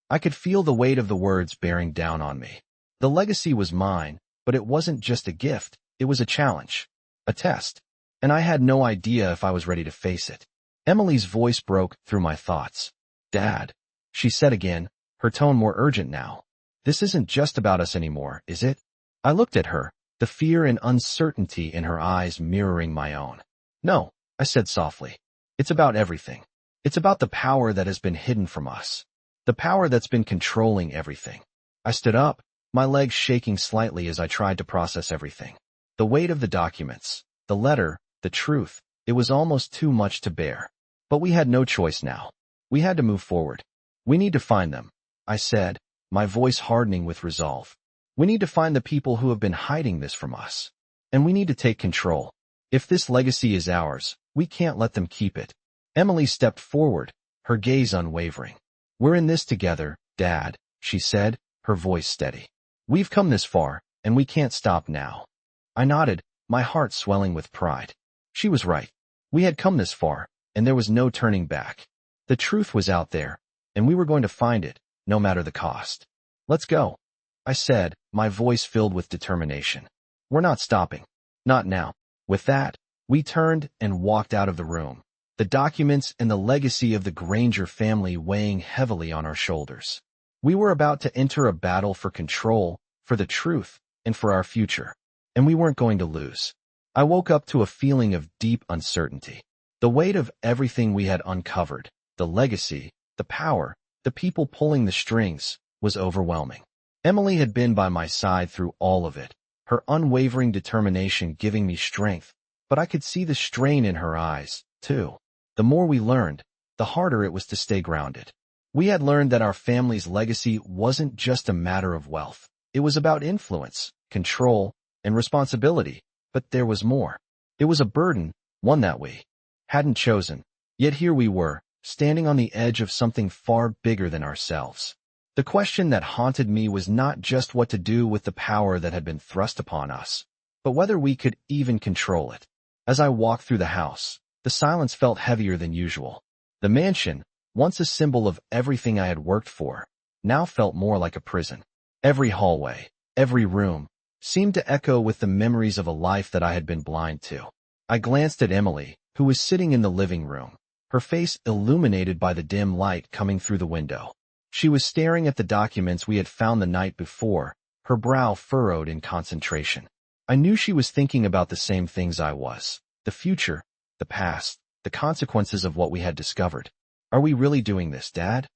I could feel the weight of the words bearing down on me. The legacy was mine, but it wasn't just a gift, it was a challenge, a test, and I had no idea if I was ready to face it. Emily's voice broke through my thoughts. Dad, she said again, her tone more urgent now. This isn't just about us anymore, is it? I looked at her, the fear and uncertainty in her eyes mirroring my own. No, I said softly. It's about everything. It's about the power that has been hidden from us. The power that's been controlling everything. I stood up, my legs shaking slightly as I tried to process everything. The weight of the documents, the letter, the truth, it was almost too much to bear. But we had no choice now. We had to move forward. We need to find them, I said, my voice hardening with resolve. We need to find the people who have been hiding this from us. And we need to take control. If this legacy is ours, we can't let them keep it. Emily stepped forward, her gaze unwavering. We're in this together, Dad, she said, her voice steady. We've come this far, and we can't stop now. I nodded, my heart swelling with pride. She was right. We had come this far, and there was no turning back. The truth was out there, and we were going to find it, no matter the cost. Let's go, I said, my voice filled with determination. We're not stopping. Not now. With that, we turned and walked out of the room, the documents and the legacy of the Granger family weighing heavily on our shoulders. We were about to enter a battle for control, for the truth, and for our future, and we weren't going to lose. I woke up to a feeling of deep uncertainty. The weight of everything we had uncovered, the legacy, the power, the people pulling the strings, was overwhelming. Emily had been by my side through all of it, her unwavering determination giving me strength, but I could see the strain in her eyes, too. The more we learned, the harder it was to stay grounded. We had learned that our family's legacy wasn't just a matter of wealth. It was about influence, control, and responsibility, but there was more. It was a burden, one that we hadn't chosen. Yet here we were, standing on the edge of something far bigger than ourselves. The question that haunted me was not just what to do with the power that had been thrust upon us, but whether we could even control it. As I walked through the house, the silence felt heavier than usual. The mansion, once a symbol of everything I had worked for, now felt more like a prison. Every hallway, every room, seemed to echo with the memories of a life that I had been blind to. I glanced at Emily, who was sitting in the living room, her face illuminated by the dim light coming through the window. She was staring at the documents we had found the night before, her brow furrowed in concentration. I knew she was thinking about the same things I was. The future, the past, the consequences of what we had discovered. Are we really doing this, Dad?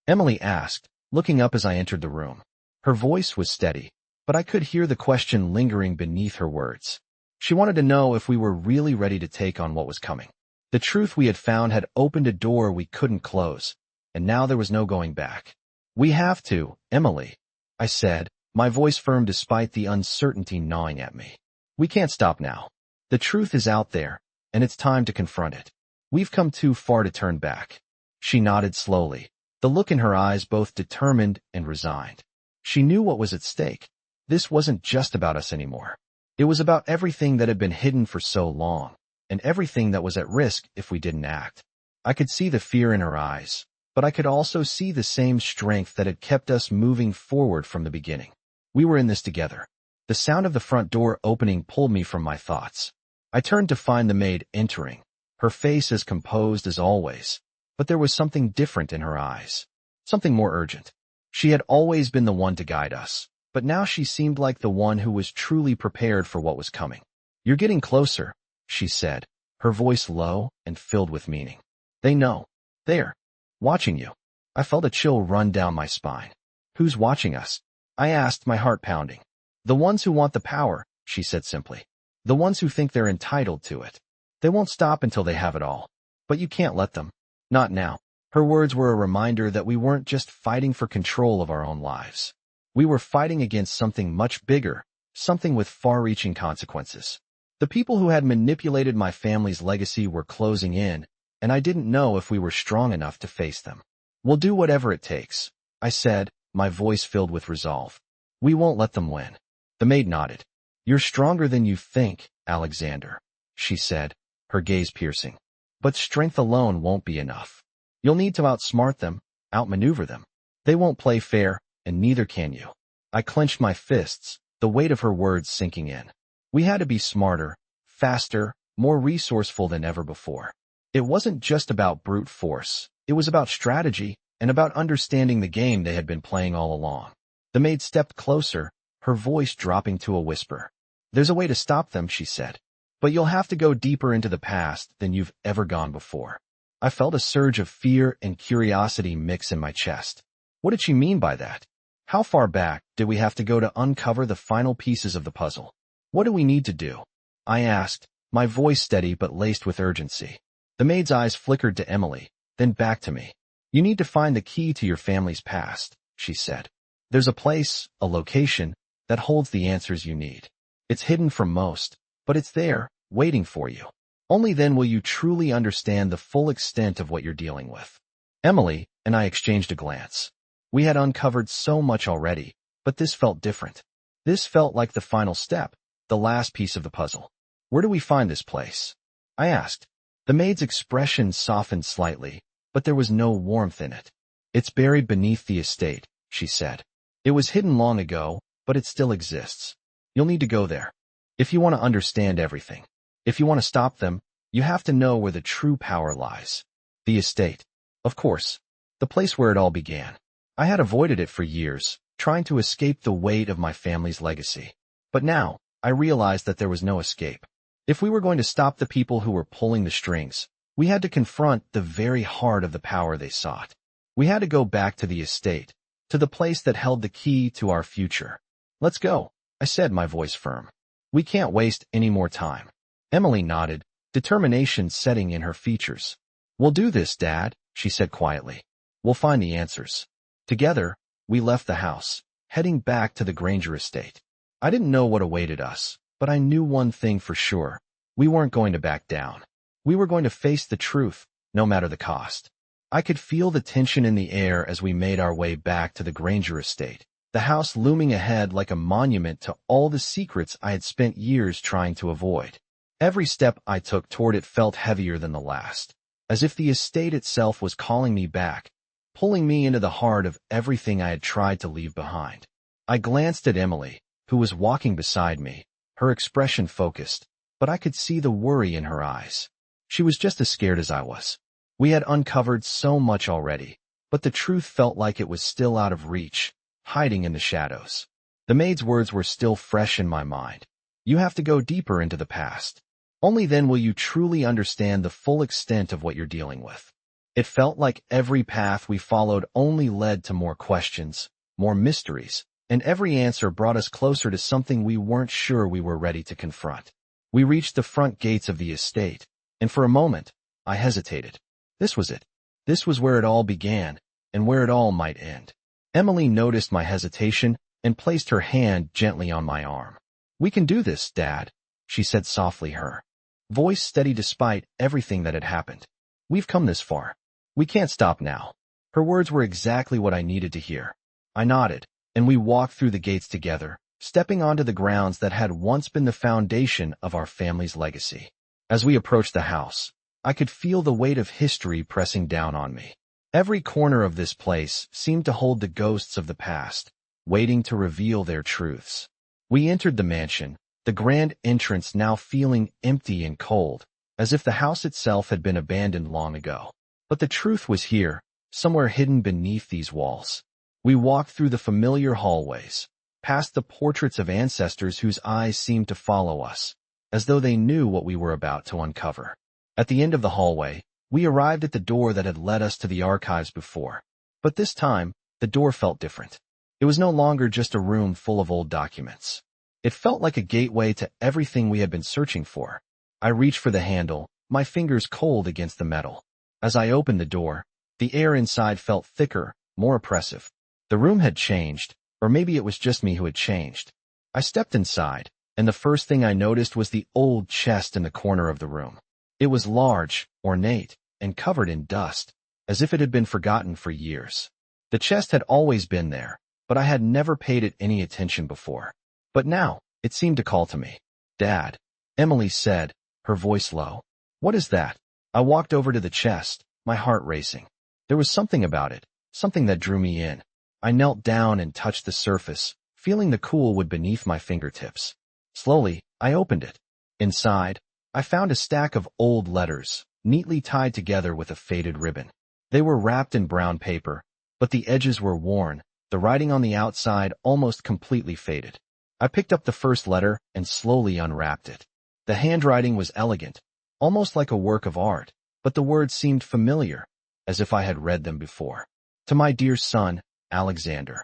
Emily asked, looking up as I entered the room. Her voice was steady, but I could hear the question lingering beneath her words. She wanted to know if we were really ready to take on what was coming. The truth we had found had opened a door we couldn't close, and now there was no going back. We have to, Emily, I said, my voice firm despite the uncertainty gnawing at me. We can't stop now. The truth is out there, and it's time to confront it. We've come too far to turn back. She nodded slowly, the look in her eyes both determined and resigned. She knew what was at stake. This wasn't just about us anymore. It was about everything that had been hidden for so long, and everything that was at risk if we didn't act. I could see the fear in her eyes, but I could also see the same strength that had kept us moving forward from the beginning. We were in this together. The sound of the front door opening pulled me from my thoughts. I turned to find the maid entering, her face as composed as always, but there was something different in her eyes, something more urgent. She had always been the one to guide us, but now she seemed like the one who was truly prepared for what was coming. You're getting closer, she said, her voice low and filled with meaning. They know. They're watching you. I felt a chill run down my spine. Who's watching us? I asked, my heart pounding. The ones who want the power, she said simply. The ones who think they're entitled to it. They won't stop until they have it all. But you can't let them. Not now. Her words were a reminder that we weren't just fighting for control of our own lives. We were fighting against something much bigger, something with far-reaching consequences. The people who had manipulated my family's legacy were closing in, and I didn't know if we were strong enough to face them. We'll do whatever it takes, I said, my voice filled with resolve. We won't let them win. The maid nodded. You're stronger than you think, Alexander, she said, her gaze piercing. But strength alone won't be enough. You'll need to outsmart them, outmaneuver them. They won't play fair, and neither can you. I clenched my fists, the weight of her words sinking in. We had to be smarter, faster, more resourceful than ever before. It wasn't just about brute force. It was about strategy and about understanding the game they had been playing all along. The maid stepped closer, her voice dropping to a whisper. There's a way to stop them, she said. But you'll have to go deeper into the past than you've ever gone before. I felt a surge of fear and curiosity mix in my chest. What did she mean by that? How far back did we have to go to uncover the final pieces of the puzzle? What do we need to do? I asked, my voice steady but laced with urgency. The maid's eyes flickered to Emily, then back to me. You need to find the key to your family's past, she said. There's a place, a location, that holds the answers you need. It's hidden from most, but it's there, waiting for you. Only then will you truly understand the full extent of what you're dealing with. Emily and I exchanged a glance. We had uncovered so much already, but this felt different. This felt like the final step, the last piece of the puzzle. Where do we find this place? I asked. The maid's expression softened slightly, but there was no warmth in it. It's buried beneath the estate, she said. It was hidden long ago, but it still exists. You'll need to go there. If you want to understand everything. If you want to stop them, you have to know where the true power lies. The estate. Of course. The place where it all began. I had avoided it for years, trying to escape the weight of my family's legacy. But now, I realized that there was no escape. If we were going to stop the people who were pulling the strings, we had to confront the very heart of the power they sought. We had to go back to the estate, to the place that held the key to our future. Let's go, I said, my voice firm. We can't waste any more time. Emily nodded, determination setting in her features. We'll do this, Dad, she said quietly. We'll find the answers. Together, we left the house, heading back to the Granger estate. I didn't know what awaited us, but I knew one thing for sure. We weren't going to back down. We were going to face the truth, no matter the cost. I could feel the tension in the air as we made our way back to the Granger estate, the house looming ahead like a monument to all the secrets I had spent years trying to avoid. Every step I took toward it felt heavier than the last, as if the estate itself was calling me back, pulling me into the heart of everything I had tried to leave behind. I glanced at Emily, who was walking beside me, her expression focused, but I could see the worry in her eyes. She was just as scared as I was. We had uncovered so much already, but the truth felt like it was still out of reach, hiding in the shadows. The maid's words were still fresh in my mind. You have to go deeper into the past. Only then will you truly understand the full extent of what you're dealing with. It felt like every path we followed only led to more questions, more mysteries, and every answer brought us closer to something we weren't sure we were ready to confront. We reached the front gates of the estate, and for a moment, I hesitated. This was it. This was where it all began, and where it all might end. Emily noticed my hesitation and placed her hand gently on my arm. We can do this, Dad, she said softly, her voice steady despite everything that had happened. We've come this far. We can't stop now. Her words were exactly what I needed to hear. I nodded, and we walked through the gates together, stepping onto the grounds that had once been the foundation of our family's legacy. As we approached the house, I could feel the weight of history pressing down on me. Every corner of this place seemed to hold the ghosts of the past, waiting to reveal their truths. We entered the mansion, the grand entrance now feeling empty and cold, as if the house itself had been abandoned long ago. But the truth was here, somewhere hidden beneath these walls. We walked through the familiar hallways, past the portraits of ancestors whose eyes seemed to follow us, as though they knew what we were about to uncover. At the end of the hallway, we arrived at the door that had led us to the archives before. But this time, the door felt different. It was no longer just a room full of old documents. It felt like a gateway to everything we had been searching for. I reached for the handle, my fingers cold against the metal. As I opened the door, the air inside felt thicker, more oppressive. The room had changed, or maybe it was just me who had changed. I stepped inside, and the first thing I noticed was the old chest in the corner of the room. It was large, ornate, and covered in dust, as if it had been forgotten for years. The chest had always been there, but I had never paid it any attention before. But now, it seemed to call to me. "Dad," Emily said, her voice low. "What is that?" I walked over to the chest, my heart racing. There was something about it, something that drew me in. I knelt down and touched the surface, feeling the cool wood beneath my fingertips. Slowly, I opened it. Inside, I found a stack of old letters, neatly tied together with a faded ribbon. They were wrapped in brown paper, but the edges were worn, the writing on the outside almost completely faded. I picked up the first letter and slowly unwrapped it. The handwriting was elegant, almost like a work of art, but the words seemed familiar, as if I had read them before. "To my dear son, Alexander."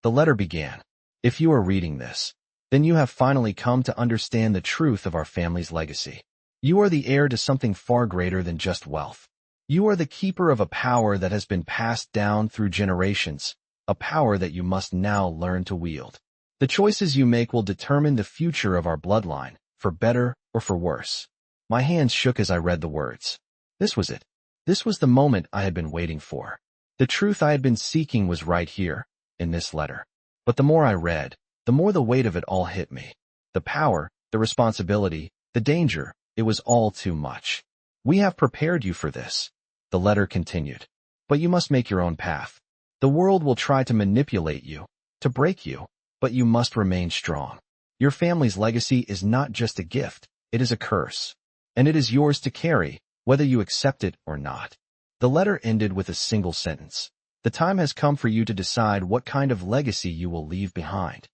The letter began. "If you are reading this, then you have finally come to understand the truth of our family's legacy. You are the heir to something far greater than just wealth. You are the keeper of a power that has been passed down through generations, a power that you must now learn to wield. The choices you make will determine the future of our bloodline, for better or for worse." My hands shook as I read the words. This was it. This was the moment I had been waiting for. The truth I had been seeking was right here, in this letter. But the more I read, the more the weight of it all hit me. The power, the responsibility, the danger, it was all too much. "We have prepared you for this," the letter continued. "But you must make your own path. The world will try to manipulate you, to break you, but you must remain strong. Your family's legacy is not just a gift, it is a curse. And it is yours to carry, whether you accept it or not." The letter ended with a single sentence. "The time has come for you to decide what kind of legacy you will leave behind."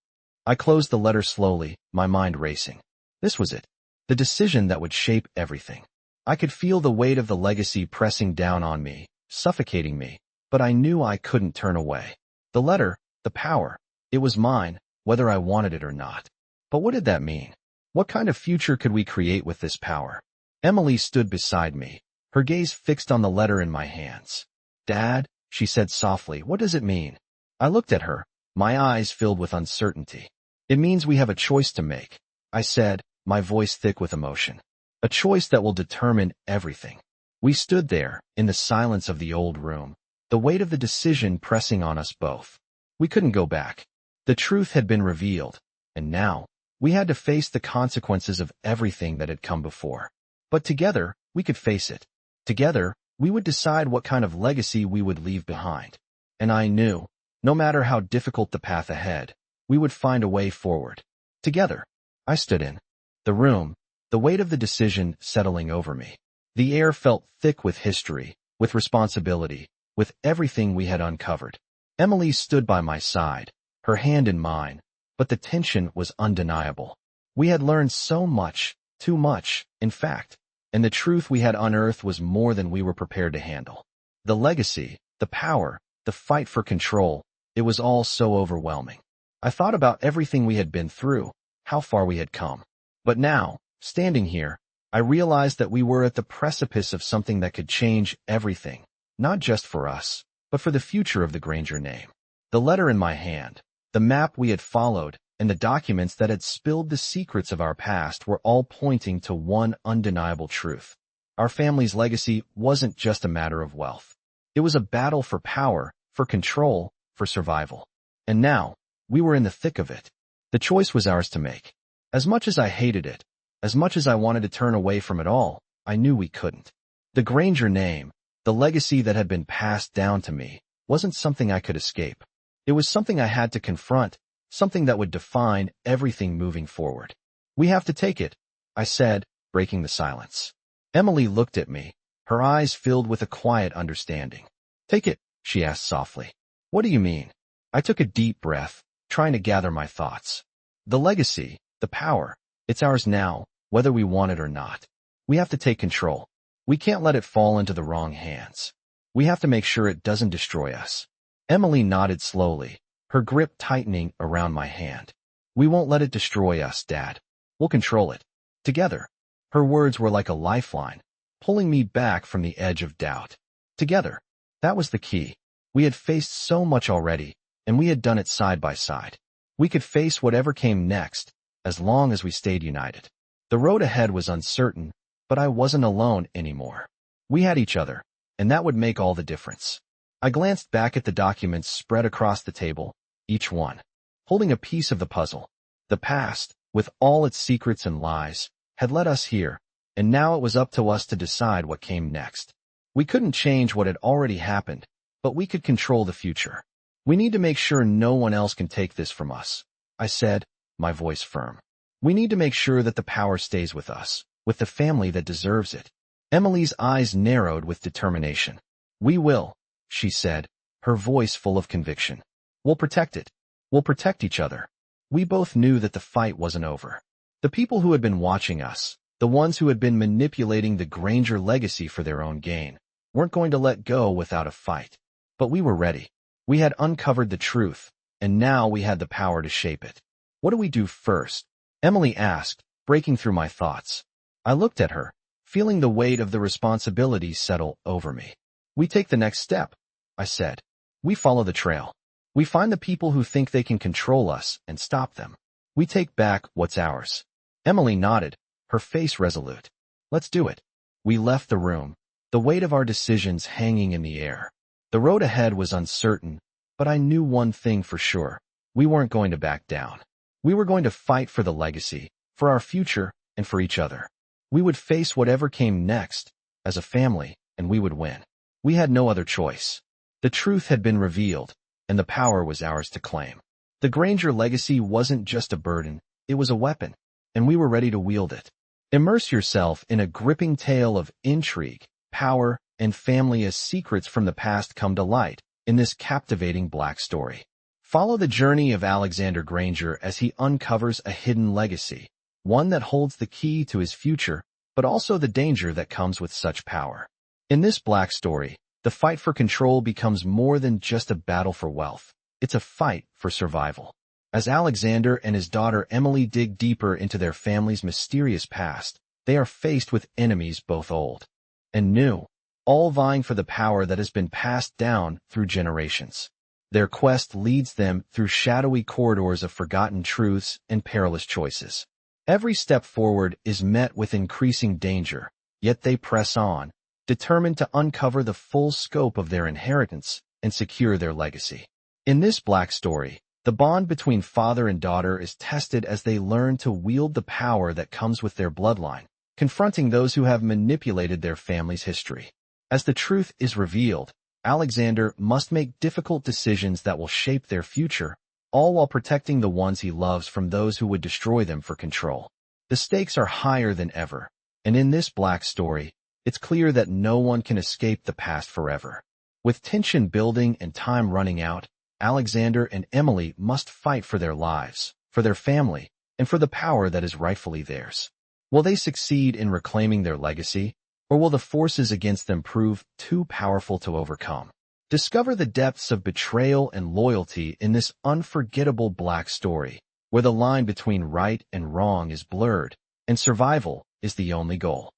I closed the letter slowly, my mind racing. This was it. The decision that would shape everything. I could feel the weight of the legacy pressing down on me, suffocating me, but I knew I couldn't turn away. The letter, the power, it was mine, whether I wanted it or not. But what did that mean? What kind of future could we create with this power? Emily stood beside me, her gaze fixed on the letter in my hands. "Dad," she said softly, "what does it mean?" I looked at her, my eyes filled with uncertainty. "It means we have a choice to make," I said, my voice thick with emotion. "A choice that will determine everything." We stood there, in the silence of the old room, the weight of the decision pressing on us both. We couldn't go back. The truth had been revealed, and now, we had to face the consequences of everything that had come before. But together, we could face it. Together, we would decide what kind of legacy we would leave behind. And I knew, no matter how difficult the path ahead, we would find a way forward. Together. I stood in the room, the weight of the decision settling over me. The air felt thick with history, with responsibility, with everything we had uncovered. Emily stood by my side, her hand in mine, but the tension was undeniable. We had learned so much, too much, in fact, and the truth we had unearthed was more than we were prepared to handle. The legacy, the power, the fight for control, it was all so overwhelming. I thought about everything we had been through, how far we had come. But now, standing here, I realized that we were at the precipice of something that could change everything, not just for us, but for the future of the Granger name. The letter in my hand, the map we had followed, and the documents that had spilled the secrets of our past were all pointing to one undeniable truth. Our family's legacy wasn't just a matter of wealth. It was a battle for power, for control, for survival. And now, we were in the thick of it. The choice was ours to make. As much as I hated it, as much as I wanted to turn away from it all, I knew we couldn't. The Granger name, the legacy that had been passed down to me, wasn't something I could escape. It was something I had to confront, something that would define everything moving forward. "We have to take it," I said, breaking the silence. Emily looked at me, her eyes filled with a quiet understanding. "Take it?" she asked softly. "What do you mean?" I took a deep breath, trying to gather my thoughts. "The legacy, the power, it's ours now, whether we want it or not. We have to take control. We can't let it fall into the wrong hands. We have to make sure it doesn't destroy us." Emily nodded slowly, her grip tightening around my hand. "We won't let it destroy us, Dad. We'll control it. Together." Her words were like a lifeline, pulling me back from the edge of doubt. Together. That was the key. We had faced so much already, and we had done it side by side. We could face whatever came next, as long as we stayed united. The road ahead was uncertain, but I wasn't alone anymore. We had each other, and that would make all the difference. I glanced back at the documents spread across the table, each one holding a piece of the puzzle. The past, with all its secrets and lies, had led us here, and now it was up to us to decide what came next. We couldn't change what had already happened, but we could control the future. "We need to make sure no one else can take this from us," I said, my voice firm. "We need to make sure that the power stays with us, with the family that deserves it." Emily's eyes narrowed with determination. "We will," she said, her voice full of conviction. "We'll protect it. We'll protect each other." We both knew that the fight wasn't over. The people who had been watching us, the ones who had been manipulating the Granger legacy for their own gain, weren't going to let go without a fight. But we were ready. We had uncovered the truth, and now we had the power to shape it. "What do we do first?" Emily asked, breaking through my thoughts. I looked at her, feeling the weight of the responsibility settle over me. "We take the next step," I said. "We follow the trail. We find the people who think they can control us and stop them. We take back what's ours." Emily nodded, her face resolute. "Let's do it." We left the room, the weight of our decisions hanging in the air. The road ahead was uncertain, but I knew one thing for sure. We weren't going to back down. We were going to fight for the legacy, for our future, and for each other. We would face whatever came next, as a family, and we would win. We had no other choice. The truth had been revealed, and the power was ours to claim. The Granger legacy wasn't just a burden, it was a weapon, and we were ready to wield it. Immerse yourself in a gripping tale of intrigue, power, and family as secrets from the past come to light in this captivating Black story. Follow the journey of Alexander Granger as he uncovers a hidden legacy, one that holds the key to his future, but also the danger that comes with such power. In this Black story, the fight for control becomes more than just a battle for wealth. It's a fight for survival. As Alexander and his daughter Emily dig deeper into their family's mysterious past, they are faced with enemies both old and new, all vying for the power that has been passed down through generations. Their quest leads them through shadowy corridors of forgotten truths and perilous choices. Every step forward is met with increasing danger, yet they press on, determined to uncover the full scope of their inheritance and secure their legacy. In this Black story, the bond between father and daughter is tested as they learn to wield the power that comes with their bloodline, confronting those who have manipulated their family's history. As the truth is revealed, Alexander must make difficult decisions that will shape their future, all while protecting the ones he loves from those who would destroy them for control. The stakes are higher than ever, and in this Black story, it's clear that no one can escape the past forever. With tension building and time running out, Alexander and Emily must fight for their lives, for their family, and for the power that is rightfully theirs. Will they succeed in reclaiming their legacy, or will the forces against them prove too powerful to overcome? Discover the depths of betrayal and loyalty in this unforgettable Black story, where the line between right and wrong is blurred, and survival is the only goal.